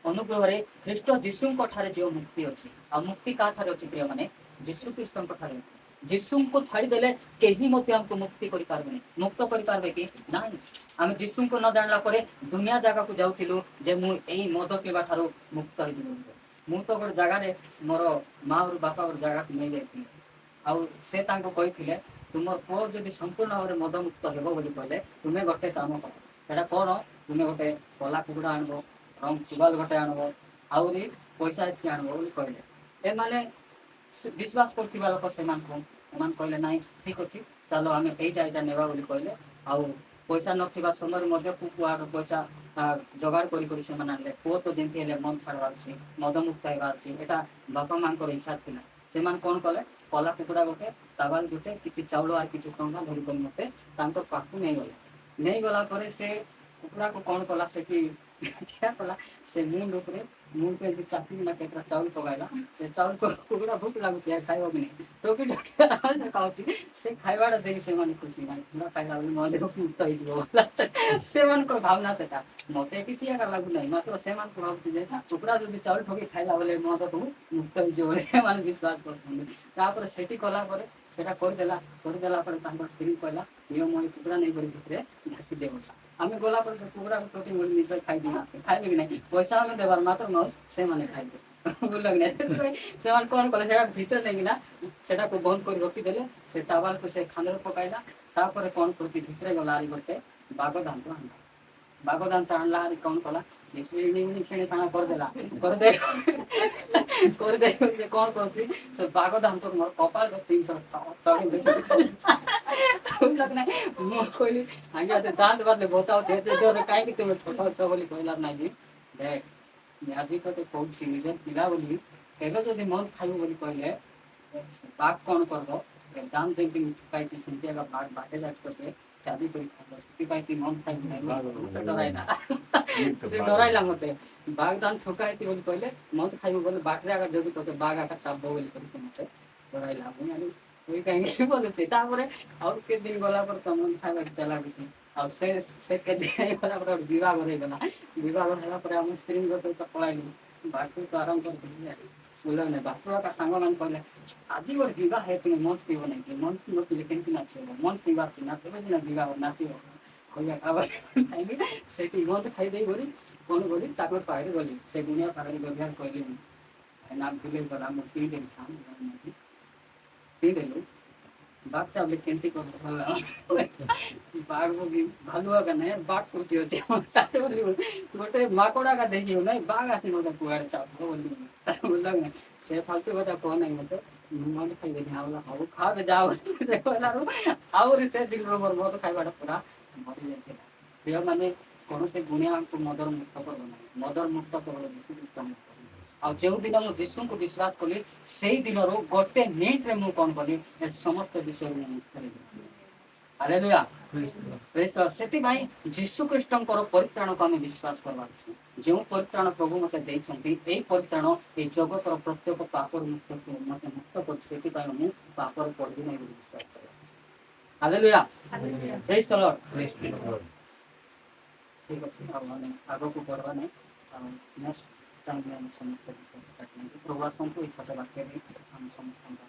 ଅନୁଗ୍ରହରେ ଖ୍ରୀଷ୍ଟ ଯୀଶୁଙ୍କ ଠାରେ ଯେଉଁ ମୁକ୍ତି ଅଛି, ଆଉ ମୁକ୍ତି କାହା ଠାରେ ଅଛି? ପ୍ରିୟମାନେ ଯୀଶୁ ଖ୍ରୀଷ୍ଟଙ୍କ ଠାରେ ଅଛି। ଯୀଶୁଙ୍କୁ ଛାଡ଼ିଦେଲେ କେହି ମଧ୍ୟ ଆମକୁ ମୁକ୍ତି କରିପାରିବେନି। ମୁକ୍ତ କରିପାରିବେ କି ନାହିଁ? ଆମେ ଯୀଶୁଙ୍କୁ ନ ଜାଣିଲା ପରେ ଦୁନିଆ ଜାଗାକୁ ଯାଉଥିଲୁ ଯେ ମୁଁ ଏଇ ମଦ ପିଇବା ଠାରୁ ମୁକ୍ତ ହେବି ବୋଲି। ମୁଁ ତ ଗୋଟେ ଜାଗାରେ ମୋର ମା ଆଉ ବାପା ଗୋଟେ ଜାଗାକୁ ନେଇଯାଇଥିଲି, ଆଉ ସେ ତାଙ୍କୁ କହିଥିଲେ ତୁମର ପୁଅ ଯଦି ସମ୍ପୂର୍ଣ୍ଣ ଭାବରେ ମଦମୁକ୍ତ ହେବ ବୋଲି କହିଲେ ତୁମେ ଗୋଟେ କାମ କର। ସେଟା କ'ଣ? ତୁମେ ଗୋଟେ କଲା କୁକୁଡ଼ା ଆଣିବ, ରଙ୍ଗ ଚୁବାଲ ଗୋଟେ ଆଣିବ, ଆହୁରି ପଇସା ଏତିକି ଆଣିବ ବୋଲି କହିଲେ। ଏମାନେ ବିଶ୍ୱାସ କରୁଥିବା ଲୋକ ସେମାନଙ୍କୁ ଏମାନେ କହିଲେ ନାହିଁ ଠିକ୍ ଅଛି, ଚାଲ ଆମେ ଏଇଟା ନେବା ବୋଲି କହିଲେ। ଆଉ ପଇସା ନଥିବା ସମୟରେ ମଧ୍ୟ କୁଆଡ଼ୁ ପଇସା ଯୋଗାଡ଼ କରି ସେମାନେ ଆଣିଲେ। ପୁଅ ତ ଯେମିତି ହେଲେ ମଦ ଛାଡ଼ିବାର ଅଛି, ମଦମୁକ୍ତ ହେବାର ଅଛି, ଏଇଟା ବାପା ମାଆଙ୍କର ଇଚ୍ଛା ଥିଲା। ସେମାନେ କ'ଣ କଲେ? କଲା କୁକୁଡ଼ା ଗୋଟେ, ତାବାଲ ଗୋଟେ, କିଛି ଚାଉଳ ଆଉ କିଛି ଟଙ୍କା ଧରିକରି ମୋତେ ତାଙ୍କର ପାଖକୁ ନେଇଗଲେ। ନେଇଗଲା ପରେ ସେ କୁକୁଡ଼ାକୁ କ'ଣ କଲା? ସେଠି ଠିଆ କଲା, ସେ ମୁଣ୍ଡ ଉପରେ मुंह पे भी चाकू ना केतरा चाउल पकाइला से चाउल को कुकुड़ा भूख लाଗୁଛି यार खाइबो कि नहीं टोकी टोकी आवाज खाଉଛି से खाइबाटा देखि ସେମାନେ ଖୁସି ନାହିଁ କୁକୁଡ଼ା ଖାଇଲା ବୋଲି ମଝିରେ ମୁକ୍ତ ହେଇଯିବ ସେମାନଙ୍କର ଭାବନା ସେଟା ମତେ କିଛି ଏକା ଲାଗୁନାହିଁ ମାତ୍ର ସେମାନଙ୍କୁ ଭାବୁଛି ଯେ କୁକୁଡ଼ା ଯଦି ଚାଉଳ ଠକି ଖାଇଲା ବୋଲେ ମଦକୁ ମୁକ୍ତ ହେଇଯିବ ବୋଲି ସେମାନେ ବିଶ୍ୱାସ କରୁଛନ୍ତି ତାପରେ ସେଠି କଲା ପରେ ସେଟା କରିଦେଲା ପରେ ତାଙ୍କ ସ୍ତ୍ରୀ କହିଲା ନିଅ ମୁଁ ଏ କୁକୁଡ଼ା ନେଇକରି ଭିତରେ ଘାସି ଦେ ବୋଲା ଆମେ ଗଲା ପରେ ସେ କୁକୁଡ଼ାକୁ ଟୋଟି ମିଳି ନିଜ ଖାଇଦେଇ ଖାଇବେ କି ନାହିଁ ପଇସା ଆମେ ଦେବାର ମାତ୍ର ମାଉସ ସେମାନେ ଖାଇବେ ବୁଝିଲ କି ନାହିଁ ସେଥିପାଇଁ ସେମାନେ କ'ଣ କଲେ ସେଟା ଭିତରେ ନେଇକିନା ସେଟାକୁ ବନ୍ଦ କରି ରଖିଦେଲେ ସେ ଟାୱାଲକୁ ସେ ଖାନରେ ପକାଇଲା ତାପରେ କ'ଣ କରୁଛି ଭିତରେ ଗଲା ଆରି ଗୋଟେ ବାଗ ଦାନ୍ତ ଆଣିଲା ବାଗ ଦାନ୍ତ ଆଣିଲା ଆରି କ'ଣ କଲା ସେଣେ ସାଣା କରିଦେଲା କରିଦେଇ ଯେ କ'ଣ କରୁଛି ସେ ବାଗ ଦାନ୍ତ ମୋର କପାଳରେ 3 ଥର ବୁଝିଲ କି ନାହିଁ ମୁଁ କହିଲି ଆଜ୍ଞା ସେ ଦାନ୍ତ ବାଦଲେ ବତାଉଛି ଏତେ ଜୋରରେ କାହିଁକି ତୁମେ ଠକାଉଛ ବୋଲି କହିଲା ନାହିଁ କି ଦେଖ ଆଜି ତତେ କହୁଛି ନିଜର ପିଲା ବୋଲି କେବେ ଯଦି ମଦ ଖାଇବୁ ବୋଲି କହିଲେ ବାଘ କ'ଣ କରିବ ଦାମ ଯେମିତି ଠକାଇଛି ସେମିତି ଏକା ବାଘ ବାଟେ ଯାକ ତତେ ଚାବି କରି ଖାଇବ ସେଥିପାଇଁ ତୁଇ ମଦ ଖାଇବୁ ନାହିଁ ମତେ ଡରାଇଲା ସେ ଡରାଇଲା ମତେ ବାଘ ଦାମ ଠକାଇଛି ବୋଲି କହିଲେ ମଦ ଖାଇବୁ ବୋଲେ ବାଟରେ ଆକା ଯଦି ତତେ ବାଘ ଆକା ଚାବ ବୋଲି କରି ସେ ମତେ ଡରାଇଲା ମୁଁ ଆଣି তুই କାହିଁକି ବୋଲୁଛି ତାପରେ ଆଉ କେତେ ଦିନ ଗଲା ପରେ ତ ମନ ଖାଇବାକୁ ଇଚ୍ଛା ଲାଗୁଛି ଆଉ ସେ କେତେ ଦିନ ହେଇଗଲା ପରେ ଗୋଟେ ବିବାହ ହେଇଗଲା ବିବାହ ହେଲା ପରେ ଆମ ସ୍ତ୍ରୀଙ୍କ ସହିତ ପଳାଇଲୁ ବାଟକୁ ତ ଆରମ୍ଭ କରିଦେଲି ବୁଝିଲ ନାହିଁ ବାଟୁ ଏକା ସାଙ୍ଗମାନେ କହିଲେ ଆଜି ଗୋଟେ ବିବାହ ହେଇଥିଲେ ମଦ ପିଇବ ନାହିଁ କି ମଦ ନ ପିଇଲେ କେମିତି ନାଚିବ ମଦ ପିଇବାର ଅଛି ନାଚିବ ସିନା ବିବାହ ନାଚିବ କହିବା କାହିଁକି ସେଠି ମଦ ଖାଇଦେଇ କରି କ'ଣ କଲି ତାଙ୍କ ପାଖରେ ଗଲି ସେ ଗୁଣିଆ ପାଖରେ ଗଲି ଆଉ କହିଲି ନା ଭୁଲେଇ ଗଲା ମୁଁ ପିଇଦେଲି ପିଇଦେଲୁ ବାঘ ଚାବଲେ କେମିତି କରିଦେଲା ବାଘ ବଗି ଭାଲୁ ଆକା ନାହିଁ ବାঘ କୋଉଠି ଅଛି ଗୋଟେ ମାକଡ଼ ଆକା ଦେଖିବ ନାହିଁ ବାଘ ଆସି ମତେ କୁଆଡ଼େ ଚାବ ବୋଲି ବୁଝିଲ କି ନାହିଁ ସେ ଫାଲତୁ କଥା କହ ନାହିଁ ମତେ ମୁଁ ମଦ ଖାଇଦେଲି ହଉ ଖାବେ ଯାଅ ସେ କହିଲାରୁ ଆହୁରି ସେ ଦିନରୁ ମୋର ମଦ ଖାଇବାଟା ପୁରା ବଢ଼ି ଯାଇଥିଲା ପ୍ରିୟ ମାନେ କୌଣସି ଗୁଣିଆଙ୍କୁ ମଦର ମୁକ୍ତ କରିବ ନାହିଁ ମଦର ମୁକ୍ତ କେବଳ ଯୀଶୁ ଖ୍ରୀଷ୍ଟ ମୁକ୍ତ ଆଉ ଯେଉଁ ଦିନ ମୁଁ ଯୀଶୁଙ୍କୁ ବିଶ୍ୱାସ କଲି ସେଇ ଦିନରୁ ଗୋଟେ ମିନିଟରେ ମୁଁ କ'ଣ କଲି ଏ ସମସ୍ତ ବିଷୟରୁ ମୁଁ ଫେରିଦେଲି ହାଲେଲୁୟା ପ୍ରେଜ୍ ଦ ଲର୍ଡ ସେଥିପାଇଁ ଯୀଶୁ ଖ୍ରୀଷ୍ଟଙ୍କର ପରିତ୍ରାଣକୁ ଆମେ ବିଶ୍ୱାସ କରିବାର ଅଛି ଯେଉଁ ପରିତ୍ରାଣ ପ୍ରଭୁ ମୋତେ ଦେଇଛନ୍ତି ଏଇ ପରିତ୍ରାଣ ଏଇ ଜଗତର ପ୍ରତ୍ୟେକ ପାପରୁ ମୋତେ ମୁକ୍ତ କରୁଛି ସେଥିପାଇଁ ମୁଁ ପାପରୁ ପଡ଼ିବି ନାହିଁ ବୋଲି ବିଶ୍ୱାସ କରେ ହାଲେଲୁୟା ପ୍ରେଜ୍ ଦ ଲର୍ଡ ଠିକ୍ ଅଛି ଆଉ ମାନେ ଆଗକୁ ବଢ଼ବା ନାହିଁ ଆଉ ନେକ୍ସଟ ଟାଇମ୍ରେ ଆମେ ସମସ୍ତ ବିଷୟ ପ୍ରଭୁ ଆସନ୍ତୁ ଏଇ ଛୋଟ ବାକ୍ୟରେ ଆମେ ସମସ୍ତଙ୍କ